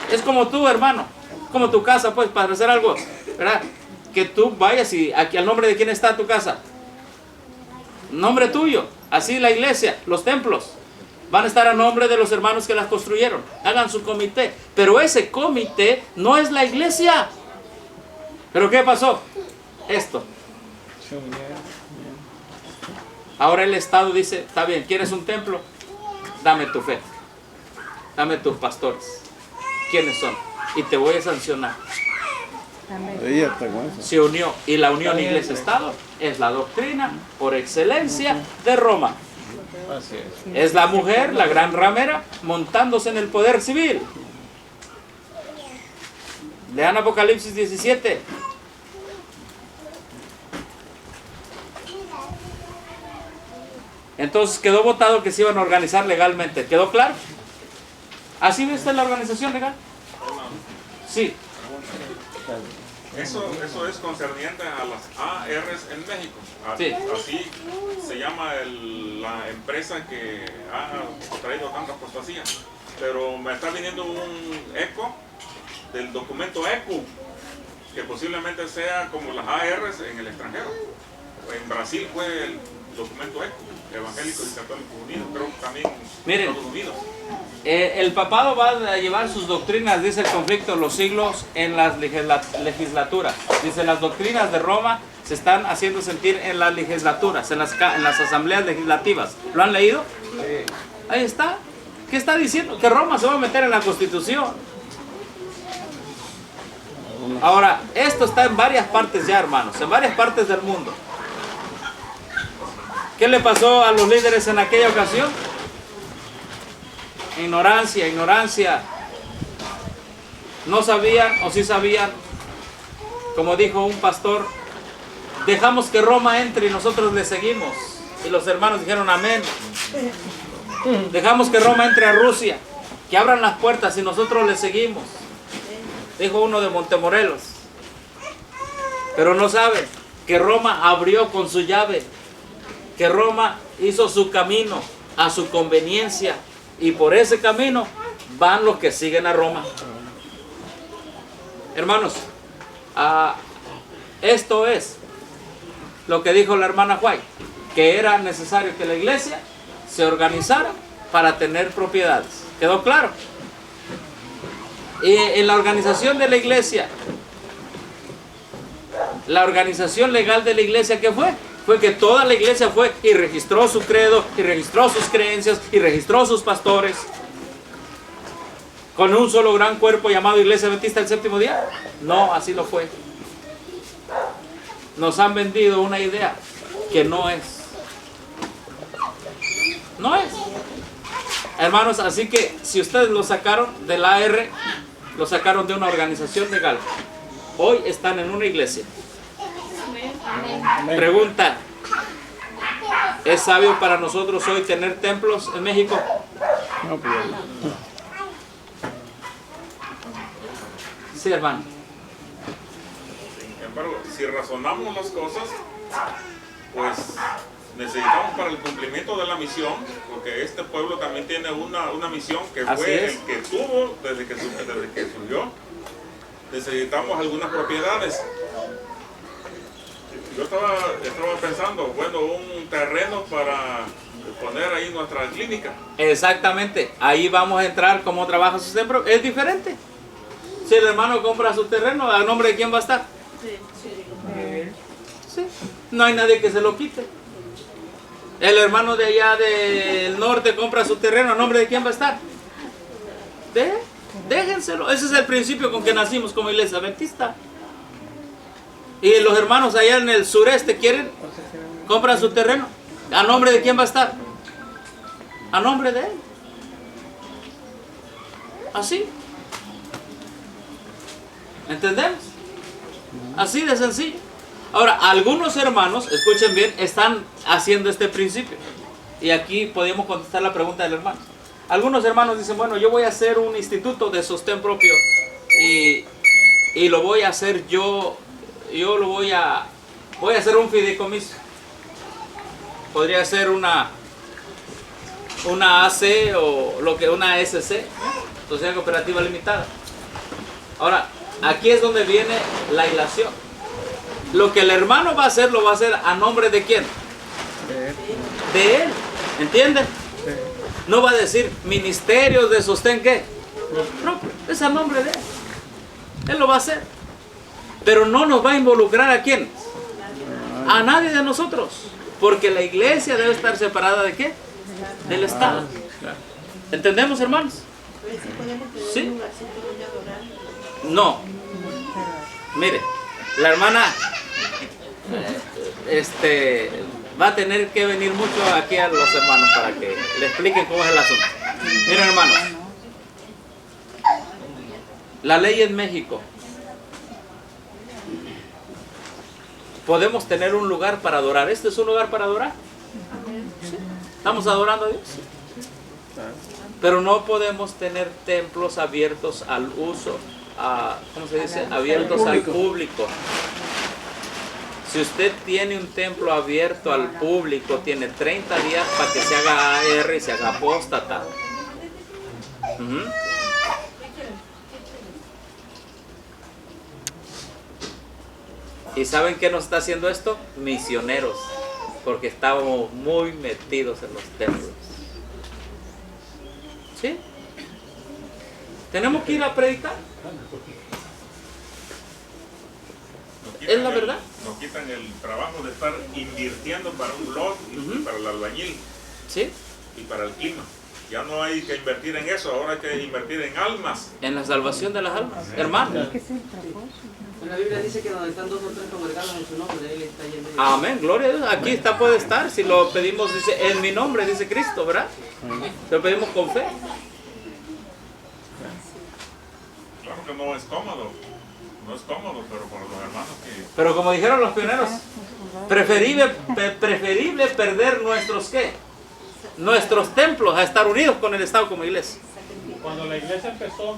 Es como tú, hermano, como tu casa, pues, para hacer algo, ¿verdad? Que tú vayas y aquí al nombre de quién está tu casa. Nombre tuyo. Así la iglesia, los templos van a estar a nombre de los hermanos que las construyeron. Hagan su comité. Pero ese comité no es la iglesia. ¿Pero qué pasó? Esto. Ahora el Estado dice, está bien, ¿quieres un templo? Dame tu fe. Dame tus pastores. ¿Quiénes son? Y te voy a sancionar. Se unió. Y la unión iglesia-Estado es la doctrina por excelencia de Roma. Es la mujer, la gran ramera, montándose en el poder civil. Lean Apocalipsis 17. Entonces quedó votado que se iban a organizar legalmente. ¿Quedó claro? ¿Así viste la organización legal? Sí. Eso es concerniente a las ARs en México. Sí. Así se llama la empresa que ha traído tanta apostasía. Pero me está viniendo un eco del documento ECU, que posiblemente sea como las ARs en el extranjero. En Brasil fue el documento ECU, Evangélicos y Católicos Unidos, creo que también miren, Estados Unidos. El papado va a llevar sus doctrinas, dice el conflicto de los siglos, en las legislaturas. Dice, las doctrinas de Roma se están haciendo sentir en las legislaturas, en las asambleas legislativas. ¿Lo han leído? Sí. Ahí está. ¿Qué está diciendo? Que Roma se va a meter en la Constitución. Ahora, esto está en varias partes ya, hermanos, en varias partes del mundo. ¿Qué le pasó a los líderes en aquella ocasión? Ignorancia. No sabían o sí sabían. Como dijo un pastor, dejamos que Roma entre y nosotros le seguimos. Y los hermanos dijeron amén. Dejamos que Roma entre a Rusia, que abran las puertas y nosotros le seguimos. Dijo uno de Montemorelos. Pero no sabe que Roma abrió con su llave, que Roma hizo su camino a su conveniencia, y por ese camino van los que siguen a Roma. Hermanos, esto es lo que dijo la hermana White, que era necesario que la iglesia se organizara para tener propiedades. ¿Quedó claro? Y en la organización de la iglesia, la organización legal de la iglesia, ¿qué fue? Fue que toda la iglesia fue y registró su credo, y registró sus creencias, y registró sus pastores, con un solo gran cuerpo llamado Iglesia Adventista del Séptimo Día. No, así no fue. Nos han vendido una idea que no es. No es. Hermanos, así que si ustedes lo sacaron del AR, lo sacaron de una organización legal. Hoy están en una iglesia. Pregunta: ¿es sabio para nosotros hoy tener templos en México? No, pues, Sí, hermano. Sin embargo, si razonamos las cosas, pues necesitamos para el cumplimiento de la misión, porque este pueblo también tiene una misión que Así fue es. el que tuvo desde que surgió. Necesitamos algunas propiedades. Yo estaba pensando, bueno, un terreno para poner ahí nuestra clínica. Exactamente. Ahí vamos a entrar cómo trabaja su templo. Es diferente. Si el hermano compra su terreno, ¿a nombre de quién va a estar? Sí. No hay nadie que se lo quite. El hermano de allá del norte compra su terreno, ¿a nombre de quién va a estar? Déjenselo. Ese es el principio con que nacimos como iglesia adventista. Y los hermanos allá en el sureste compran su terreno. ¿A nombre de quién va a estar? A nombre de él. Así. ¿Entendemos? Así de sencillo. Ahora, algunos hermanos, escuchen bien, están haciendo este principio. Y aquí podemos contestar la pregunta del hermano. Algunos hermanos dicen, bueno, yo voy a hacer un instituto de sostén propio y lo voy a hacer yo lo voy a hacer un fideicomiso. Podría ser una AC o una SC, Sociedad Cooperativa Limitada. Ahora, aquí es donde viene la hilación. Lo que el hermano va a hacer, lo va a hacer a nombre de quién? De él. ¿Entienden? No va a decir ministerios de sostén, ¿qué? No, es a nombre de él. Él lo va a hacer. Pero no nos va a involucrar ¿a quién? A nadie de nosotros. Porque la iglesia debe estar separada ¿de qué? Del Estado. ¿Entendemos, hermanos? ¿Sí? No. Mire, la hermana va a tener que venir mucho aquí a los hermanos para que le expliquen cómo es el asunto. Miren, hermanos, la ley en México, podemos tener un lugar para adorar. ¿Este es un lugar para adorar? ¿Sí? ¿Estamos adorando a Dios? Pero no podemos tener templos abiertos al uso, ¿cómo se dice? Abiertos al público. Si usted tiene un templo abierto al público, tiene 30 días para que se haga AR y se haga apóstata. ¿Y saben qué nos está haciendo esto? Misioneros, porque estábamos muy metidos en los templos. ¿Sí? Tenemos que ir a predicar. Es la verdad. Nos quitan el trabajo de estar invirtiendo para un blog y para el albañil. ¿Sí? Y para el clima. Ya no hay que invertir en eso, ahora hay que invertir en almas. En la salvación de las almas, hermanos. La Biblia dice que donde están 2 o 3 congregados en su nombre, de él está yendo. Amén, gloria a Dios. Aquí puede estar. Si lo pedimos, dice, en mi nombre, dice Cristo, ¿verdad? Lo pedimos con fe. Claro que no es cómodo. No es cómodo, pero para los hermanos que... Pero como dijeron los pioneros, preferible perder nuestros ¿qué? Nuestros templos a estar unidos con el Estado como iglesia. Cuando la iglesia empezó,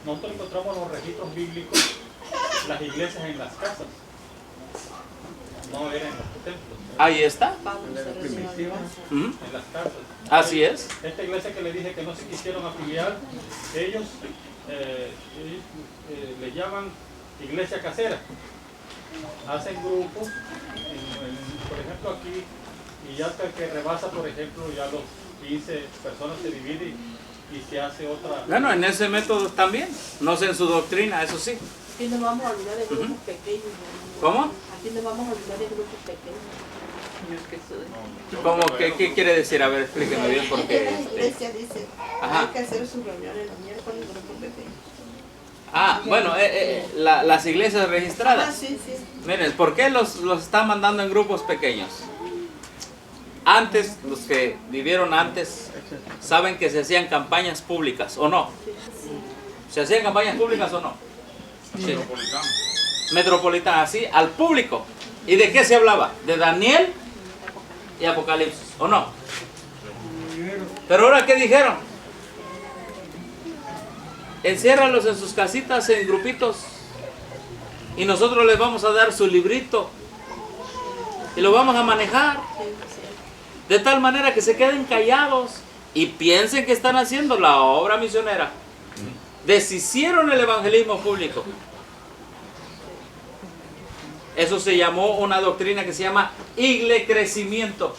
nosotros encontramos los registros bíblicos, las iglesias en las casas, no eran en los templos. Ahí está. En las casas. Así es. Esta iglesia que le dije que no se quisieron afiliar, ellos le llaman iglesia casera. Hacen grupos, por ejemplo aquí, y ya hasta que rebasa, por ejemplo, ya los 15 personas se divide y se hace otra. Bueno, en ese método también, no sé en su doctrina, eso sí. Aquí nos vamos a olvidar de grupos pequeños. ¿Cómo? Aquí nos vamos a olvidar de grupos pequeños. ¿Cómo? ¿Qué quiere decir? A ver, explíqueme bien porque... La iglesia dice, Ajá. hay que hacer sus reuniones los miércoles en grupos pequeños. Ah, bueno, las iglesias registradas. Ah, sí, sí. Miren, ¿por qué los están mandando en grupos pequeños? Antes, los que vivieron antes, saben que se hacían campañas públicas, ¿o no? ¿Se hacían campañas públicas o no? Sí. Metropolitana, así, al público. ¿Y de qué se hablaba? De Daniel y Apocalipsis, ¿o no? Pero ahora, ¿qué dijeron? Enciérralos en sus casitas, en grupitos, y nosotros les vamos a dar su librito y lo vamos a manejar de tal manera que se queden callados y piensen que están haciendo la obra misionera. Deshicieron el evangelismo público. Eso se llamó una doctrina que se llama iglecrecimiento.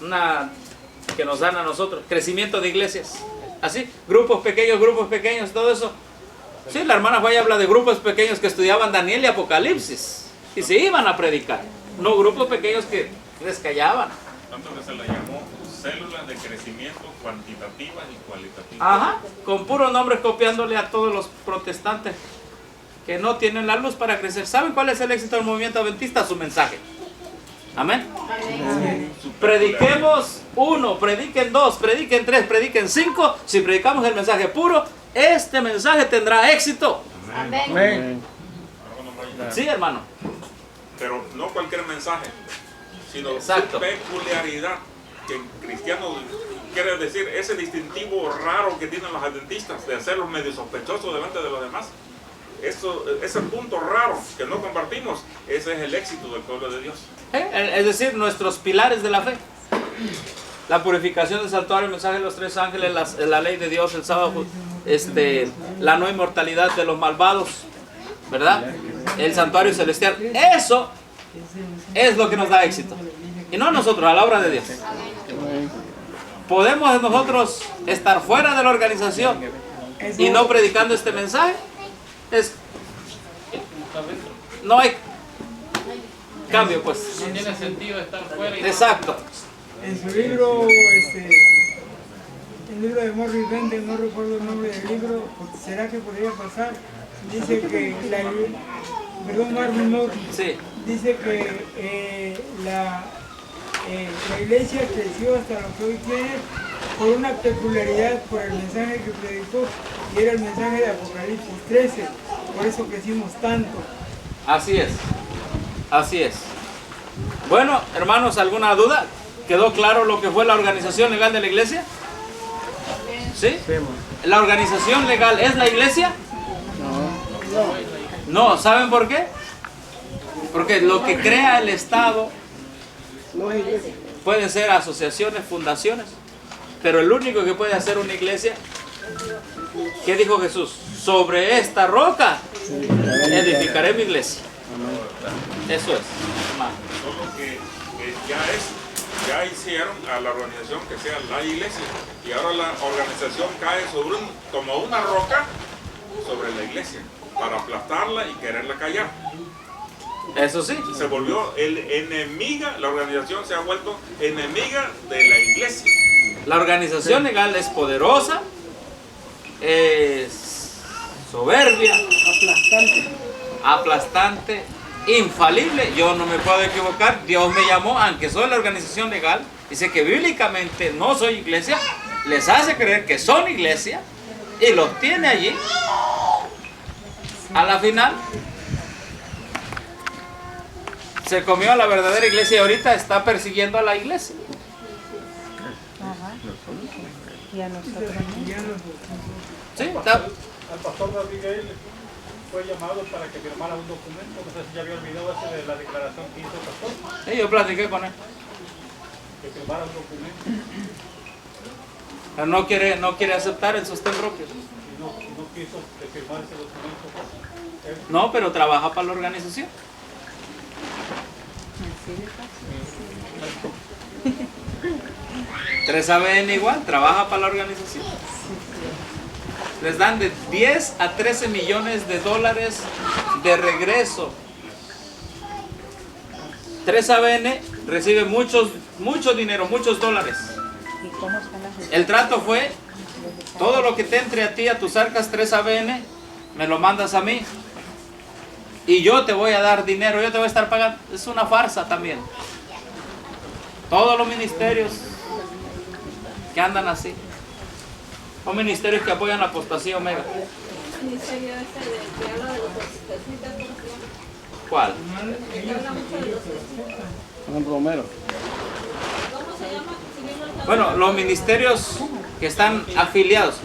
Una que nos dan a nosotros, crecimiento de iglesias. Así, grupos pequeños, todo eso. Sí, la hermana Faya habla de grupos pequeños que estudiaban Daniel y Apocalipsis y se iban a predicar. No grupos pequeños que les callaban. Tanto que se le llamó células de crecimiento cuantitativas y cualitativas. Ajá, con puros nombres copiándole a todos los protestantes que no tienen la luz para crecer. ¿Saben cuál es el éxito del movimiento adventista? Su mensaje. Amén. Prediquemos 1, prediquen 2, prediquen 3, prediquen 5. Si predicamos el mensaje puro, este mensaje tendrá éxito. Amén. Sí, hermano. Pero no cualquier mensaje, sino Exacto. su peculiaridad, que en cristiano quiere decir ese distintivo raro que tienen los adventistas de hacerlos medio sospechosos delante de los demás. Eso, ese punto raro que no compartimos, ese es el éxito del pueblo de Dios. Es decir, nuestros pilares de la fe. La purificación del santuario, el mensaje de los 3 ángeles, la ley de Dios, el sábado, la no inmortalidad de los malvados, ¿verdad? El santuario celestial. Eso es lo que nos da éxito. Y no nosotros, a la obra de Dios. ¿Podemos nosotros estar fuera de la organización y no predicando este mensaje? No hay cambio, pues. No tiene sentido estar fuera. Exacto. En su libro, el libro de Morris Bender, no recuerdo el nombre del libro, ¿será que podría pasar? Dice que Marvin Moore dice que la iglesia creció hasta lo que hoy tiene por una peculiaridad, por el mensaje que predicó, y era el mensaje de Apocalipsis 13, por eso crecimos tanto. Así es, así es. Bueno, hermanos, ¿alguna duda? ¿Quedó claro lo que fue la organización legal de la iglesia? ¿Sí? ¿La organización legal es la iglesia? No, ¿saben por qué? Porque lo que crea el Estado puede ser asociaciones, fundaciones, pero el único que puede hacer una iglesia, ¿qué dijo Jesús? Sobre esta roca edificaré mi iglesia. Eso es. Solo que ya hicieron a la organización que sea la iglesia, y ahora la organización cae como una roca sobre la iglesia para aplastarla y quererla callar. Eso sí. Se volvió enemiga, la organización se ha vuelto enemiga de la iglesia. La organización legal es poderosa, es soberbia, aplastante, infalible. Yo no me puedo equivocar. Dios me llamó, aunque soy la organización legal, dice que bíblicamente no soy iglesia, les hace creer que son iglesia y los tiene allí. A la final se comió a la verdadera iglesia y ahorita está persiguiendo a la iglesia. Y a nosotros. Sí, está. Al pastor David Gale fue llamado para que firmara un documento, no sé si ya había olvidado ese de la declaración que hizo el pastor. Sí, yo platiqué con él. Que firmara un documento. Pero no quiere aceptar el sostén propio. Y no quiso firmar ese documento. No, pero trabaja para la organización. 3ABN igual, trabaja para la organización. Les dan de 10 a 13 millones de dólares de regreso. 3ABN recibe mucho dinero, muchos dólares. El trato fue, todo lo que te entre a ti, a tus arcas 3ABN, me lo mandas a mí. Y yo te voy a dar dinero, yo te voy a estar pagando. Es una farsa también. Todos los ministerios que andan así. Son ministerios que apoyan la apostasía Omega. El ministerio este que habla de los jesuitas, ¿cómo se llama? ¿Cuál? El que habla mucho de los jesuitas. Juan Romero. ¿Cómo se llama? Si bien no Bueno, los ministerios que están afiliados,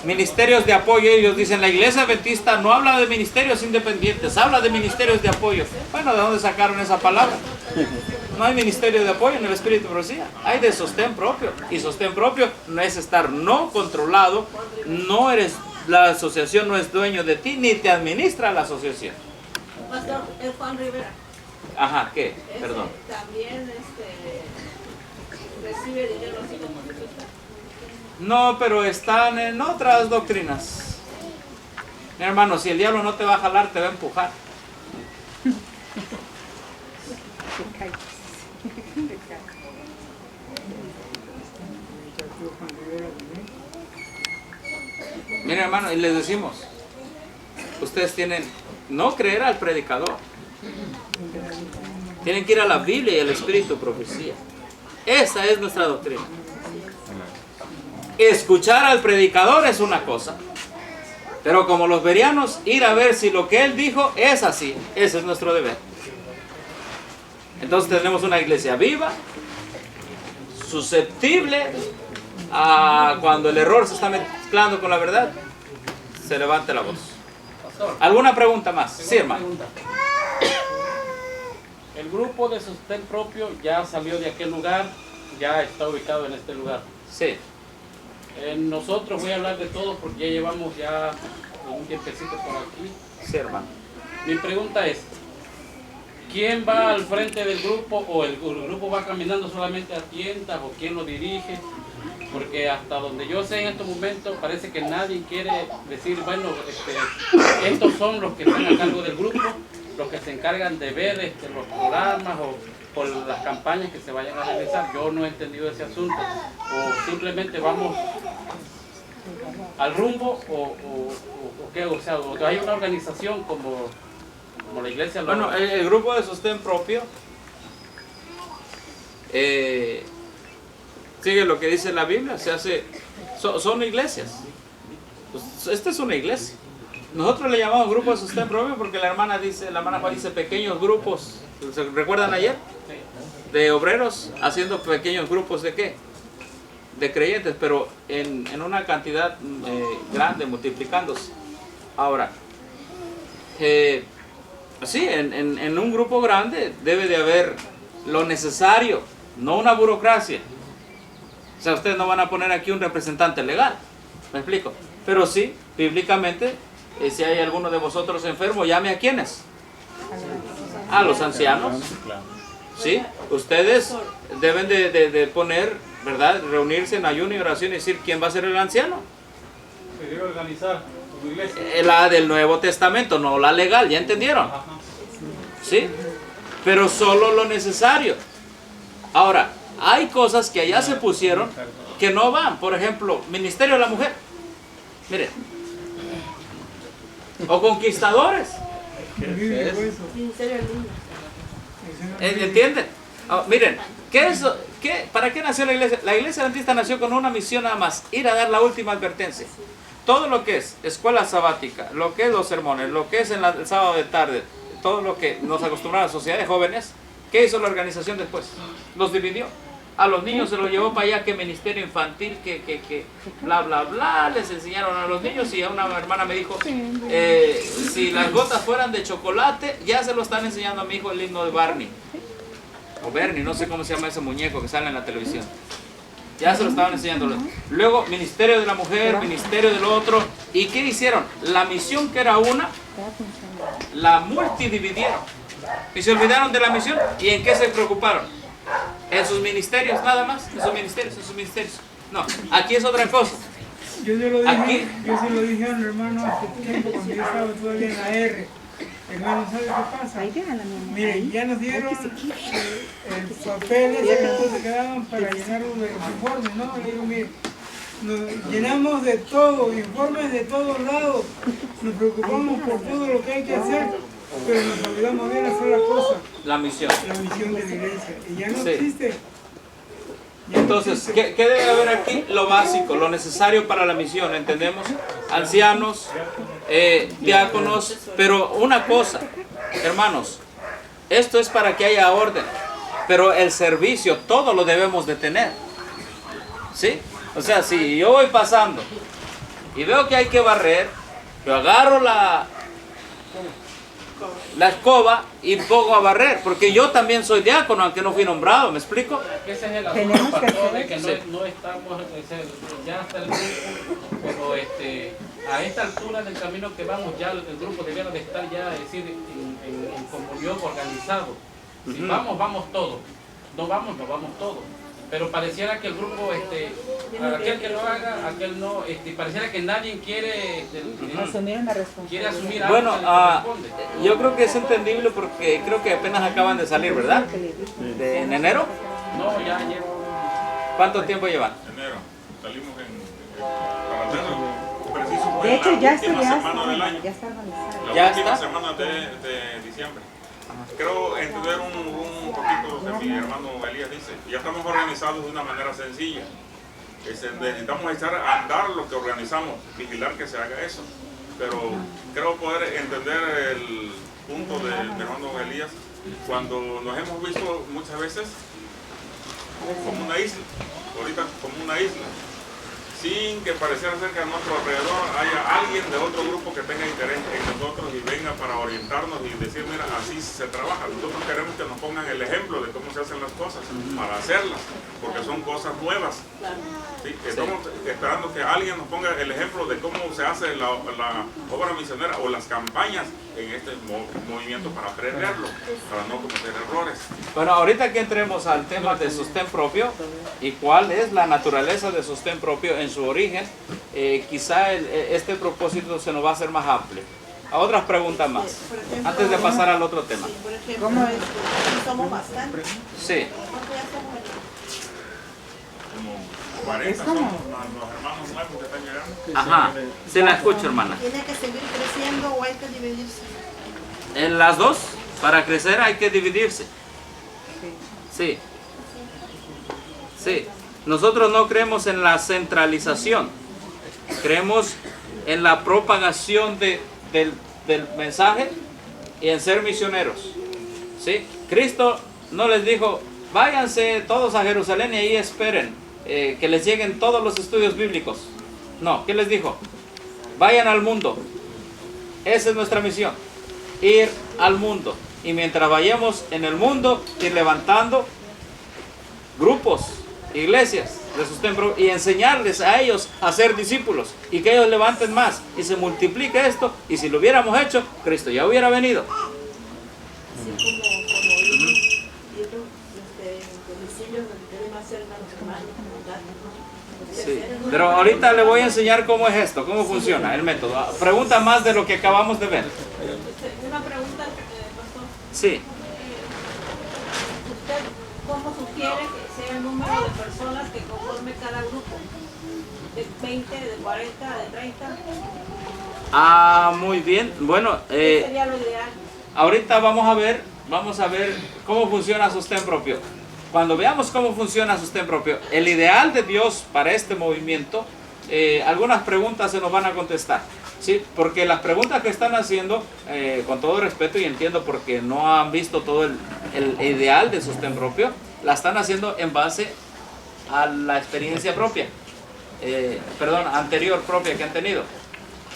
ministerios de apoyo, ellos dicen, la iglesia adventista no habla de ministerios independientes, habla de ministerios de apoyo. Bueno, ¿de dónde sacaron esa palabra? No hay ministerio de apoyo en el espíritu de profecía, hay de sostén propio. Y sostén propio no es estar no controlado, no eres, la asociación no es dueño de ti, ni te administra la asociación. Pastor, es Juan Rivera. Ajá, ¿qué? Ese Perdón. también recibe dinero así como jesuita. No, pero están en otras doctrinas. Mi hermano, si el diablo no te va a jalar, te va a empujar. Miren, hermano, y les decimos, ustedes tienen, no creer al predicador, tienen que ir a la Biblia y al Espíritu Profecía. Esa es nuestra doctrina. Escuchar al predicador es una cosa, pero como los berianos, ir a ver si lo que él dijo es así. Ese es nuestro deber. Entonces tenemos una iglesia viva, susceptible a cuando el error se está mezclando con la verdad, se levante la voz. ¿Alguna pregunta más? Sí, hermano. El grupo de sostén propio ya salió de aquel lugar, ya está ubicado en este lugar. Sí. Nosotros, voy a hablar de todos porque ya llevamos ya un tiempecito por aquí. Sí, hermano. Mi pregunta es, ¿quién va al frente del grupo o el grupo va caminando solamente a tiendas o quién lo dirige? Porque hasta donde yo sé en estos momentos parece que nadie quiere decir, bueno, estos son los que están a cargo del grupo, los que se encargan de ver los programas o por las campañas que se vayan a realizar. Yo no he entendido ese asunto. O simplemente vamos al rumbo o qué, o sea, o hay una organización como la iglesia. Bueno, el grupo de sostén propio sigue lo que dice la Biblia, se hace, son iglesias. Pues, esta es una iglesia. Nosotros le llamamos grupo de sostén propio porque la hermana Juan dice pequeños grupos. ¿Se recuerdan ayer? De obreros haciendo pequeños grupos de qué? De creyentes, pero en una cantidad grande, multiplicándose. Ahora, sí, en un grupo grande debe de haber lo necesario, no una burocracia. O sea, ustedes no van a poner aquí un representante legal, ¿me explico? Pero sí, bíblicamente, si hay alguno de vosotros enfermo, llame a quiénes. A los ancianos. Sí, ustedes deben de poner, ¿verdad? Reunirse en ayuno y oración y decir quién va a ser el anciano. Se debe organizar como iglesia. La del Nuevo Testamento, no la legal, ¿ya entendieron? Sí, pero solo lo necesario. Ahora, hay cosas que allá se pusieron que no van. Por ejemplo, Ministerio de la Mujer. Miren. O conquistadores. Ministerio del Niño. ¿Entienden? Miren, ¿para qué nació la iglesia? La iglesia adventista nació con una misión nada más, ir a dar la última advertencia. Todo lo que es escuela sabática, lo que es los sermones, lo que es el sábado de tarde, todo lo que nos acostumbraba a la sociedad de jóvenes, ¿qué hizo la organización después? Los dividió. A los niños se los llevó para allá, que ministerio infantil, que bla, bla, bla, les enseñaron a los niños y a una hermana me dijo, si las gotas fueran de chocolate, ya se lo están enseñando a mi hijo el himno de Barney. O Bernie, no sé cómo se llama ese muñeco que sale en la televisión. Ya se lo estaban enseñando. Luego, ministerio de la mujer, ministerio del otro. ¿Y qué hicieron? La misión que era una, la multidividieron. Y se olvidaron de la misión. ¿Y en qué se preocuparon? En sus ministerios, nada más, en sus ministerios. No, aquí es otra cosa. Yo se lo dije a un hermano hace tiempo, cuando yo estaba todavía en la R. Hermano, ¿sabe qué pasa? Miren, ya nos dieron el papel ese que todos se quedaban para llenar de los informes, ¿no? Le digo, mire, nos llenamos de todo, informes de todos lados, nos preocupamos por todo lo que hay que hacer, pero nos olvidamos de una sola cosa. La misión. La misión de la iglesia. Y ya no existe. Entonces, ¿qué debe haber aquí? Lo básico, lo necesario para la misión, ¿entendemos? Ancianos, diáconos, pero una cosa, hermanos, esto es para que haya orden, pero el servicio, todo lo debemos de tener, ¿sí? O sea, si yo voy pasando y veo que hay que barrer, yo agarro la escoba y pongo a barrer, porque yo también soy diácono, aunque no fui nombrado, ¿me explico? Ese es el asunto, pastor, de que no estamos, ya hasta el grupo, pero a esta altura del camino que vamos, ya el grupo debiera de estar ya, es decir, en comunión organizado. Si vamos todos, no vamos todos. Pero pareciera que el grupo, aquel que lo haga, aquel no, pareciera que nadie quiere asumir una responsabilidad. Quiere asumir algo. Bueno, yo creo que es entendible porque creo que apenas acaban de salir, ¿verdad? ¿En enero? No, ya llevo. ¿Cuánto tiempo llevan? Enero. Salimos para enero. Preciso fue De hecho, ya está última semana del año. Ya está organizado. La ¿Ya última está? semana de diciembre. Creo entender un poquito lo que mi hermano Elías dice. Ya estamos organizados de una manera sencilla. Necesitamos echar a andar lo que organizamos, vigilar que se haga eso. Pero creo poder entender el punto de mi hermano Elías cuando nos hemos visto muchas veces como una isla, ahorita como una isla, sin que pareciera ser que a nuestro alrededor haya alguien de otro grupo que tenga interés en nosotros y venga para orientarnos y decir, mira, así se trabaja. Nosotros queremos que nos pongan el ejemplo de cómo se hacen las cosas, para hacerlas, porque son cosas nuevas. ¿Sí? Estamos esperando que alguien nos ponga el ejemplo de cómo se hace la obra misionera o las campañas en este movimiento para aprenderlo, para no cometer errores. Bueno, ahorita que entremos al tema de sostén propio y cuál es la naturaleza de sostén propio en su origen, quizá este propósito se nos va a hacer más amplio. A otras preguntas más, ejemplo, antes de pasar al otro tema. Por ejemplo, ¿Cómo es? somos bastantes. Sí. ¿Cuántos ya somos aquí? Como 40 son los hermanos nuevos que están llegando. Ajá, se la escucho, hermana. ¿Tiene que seguir creciendo o hay que dividirse? En las dos, para crecer hay que dividirse. Sí. Sí. Nosotros no creemos en la centralización. Creemos en la propagación del mensaje y en ser misioneros. ¿Sí? Cristo no les dijo, váyanse todos a Jerusalén y ahí esperen que les lleguen todos los estudios bíblicos. No, ¿qué les dijo? Vayan al mundo. Esa es nuestra misión. Ir al mundo. Y mientras vayamos en el mundo, ir levantando grupos, iglesias de sostén propio y enseñarles a ellos a ser discípulos y que ellos levanten más y se multiplique esto. Y si lo hubiéramos hecho, Cristo ya hubiera venido. Así como ir domicilios donde tiene más cerca a los hermanos. Sí. Pero ahorita le voy a enseñar cómo es esto, cómo funciona el método. Pregunta más de lo que acabamos de ver. Una pregunta, pastor. Sí. ¿Usted cómo sugiere que sea el número de personas que conforme cada grupo? ¿De 20, de 40, de 30? Ah, muy bien. Bueno, ¿Qué sería lo ideal? ahorita vamos a ver cómo funciona sostén propio. Cuando veamos cómo funciona sostén propio, el ideal de Dios para este movimiento, algunas preguntas se nos van a contestar. ¿Sí? Porque las preguntas que están haciendo, con todo respeto y entiendo porque no han visto todo el ideal de sostén propio, la están haciendo en base a la experiencia propia, anterior propia que han tenido.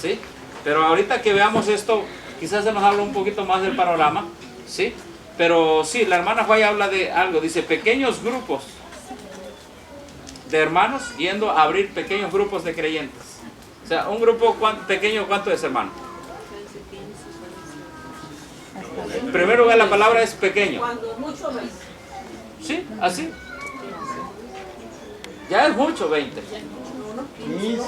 ¿Sí? Pero ahorita que veamos esto, quizás se nos habla un poquito más del panorama. ¿Sí? Pero sí, la hermana Juay habla de algo, dice pequeños grupos de hermanos yendo a abrir pequeños grupos de creyentes. O sea, un grupo pequeño, ¿cuánto es, hermano? En primer lugar, la palabra es pequeño. Cuando mucho es. Sí, así. Ya es mucho, 20. 15.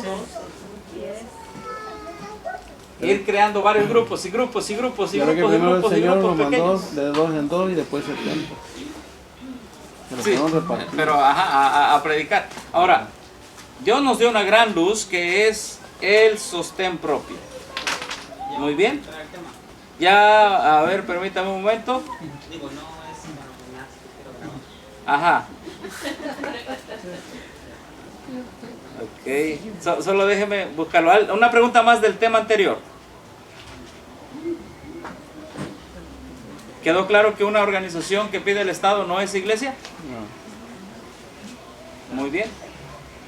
Ir creando varios grupos y grupos y grupos y Yo creo que grupos y primero grupos el y Señor grupos lo mandó pequeños. de 2 en 2 y después 70. Pero Sí, que no repartir. pero ajá, a predicar. Ahora, Dios nos dio una gran luz que es el sostén propio. Muy bien. Ya, a ver, permítame un momento. Ajá. Ok, solo déjeme buscarlo. Una pregunta más del tema anterior. ¿Quedó claro que una organización que pide el Estado no es iglesia? No. Muy bien.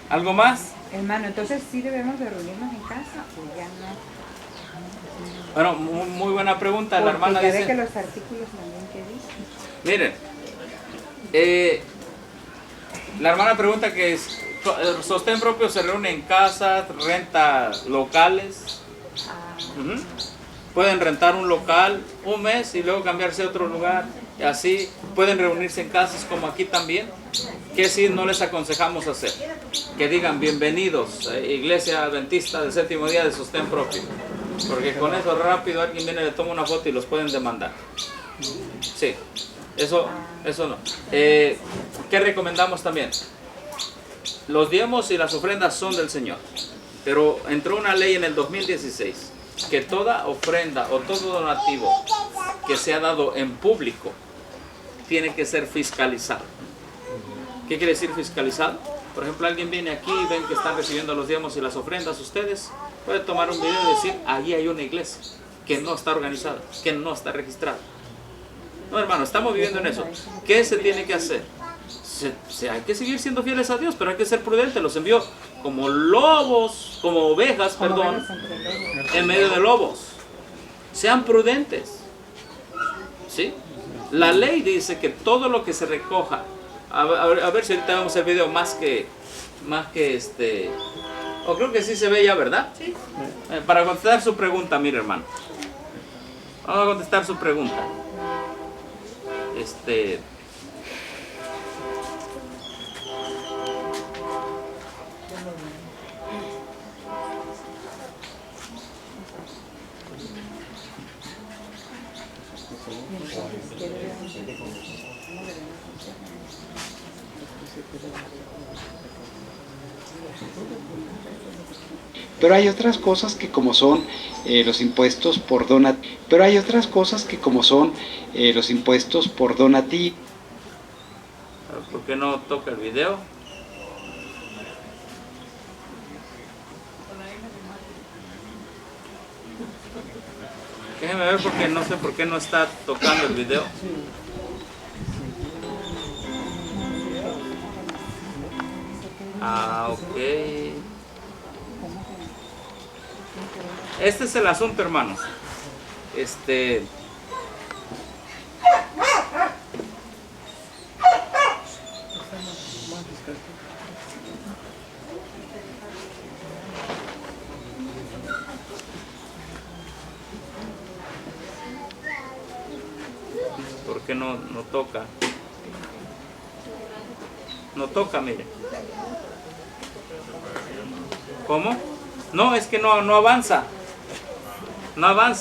¿Algo más? Hermano, entonces sí debemos de reunirnos en casa o ya no. Bueno, muy buena pregunta. La Porque hermana ya dice... ve que los artículos también que dicen. Miren, la hermana pregunta que es, el sostén propio se reúne en casas, renta locales. Ujú. Pueden rentar un local un mes y luego cambiarse a otro lugar. Y así pueden reunirse en casas como aquí también. Que sí no les aconsejamos hacer. Que digan bienvenidos, Iglesia Adventista del Séptimo Día de Sostén Propio. Porque con eso rápido alguien viene, le toma una foto y los pueden demandar. Sí, eso no. ¿Qué recomendamos también? Los diezmos y las ofrendas son del Señor. Pero entró una ley en el 2016 que toda ofrenda o todo donativo que sea dado en público tiene que ser fiscalizado. ¿Qué quiere decir fiscalizado? Por ejemplo, alguien viene aquí y ven que están recibiendo los diezmos y las ofrendas ustedes, puede tomar un video y decir, allí hay una iglesia que no está organizada, que no está registrada. No, hermano, estamos viviendo en eso. ¿Qué se tiene que hacer? Hay que seguir siendo fieles a Dios, pero hay que ser prudentes. Los envió como lobos, como ovejas, perdón, en medio de lobos. Sean prudentes. ¿Sí? La ley dice que todo lo que se recoja, a ver si ahorita vemos el video más que o creo que sí se ve ya, ¿verdad? Sí. Para contestar su pregunta, mire, hermano. Vamos a contestar su pregunta. Pero hay otras cosas que como son los impuestos por donativo. ¿Por qué no toca el video? Déjeme ver porque no sé por qué no está tocando el video. Ok. Este es el asunto, hermanos. ¿Por qué no toca? No toca, mire. ¿Cómo? No, es que no avanza. No avanza.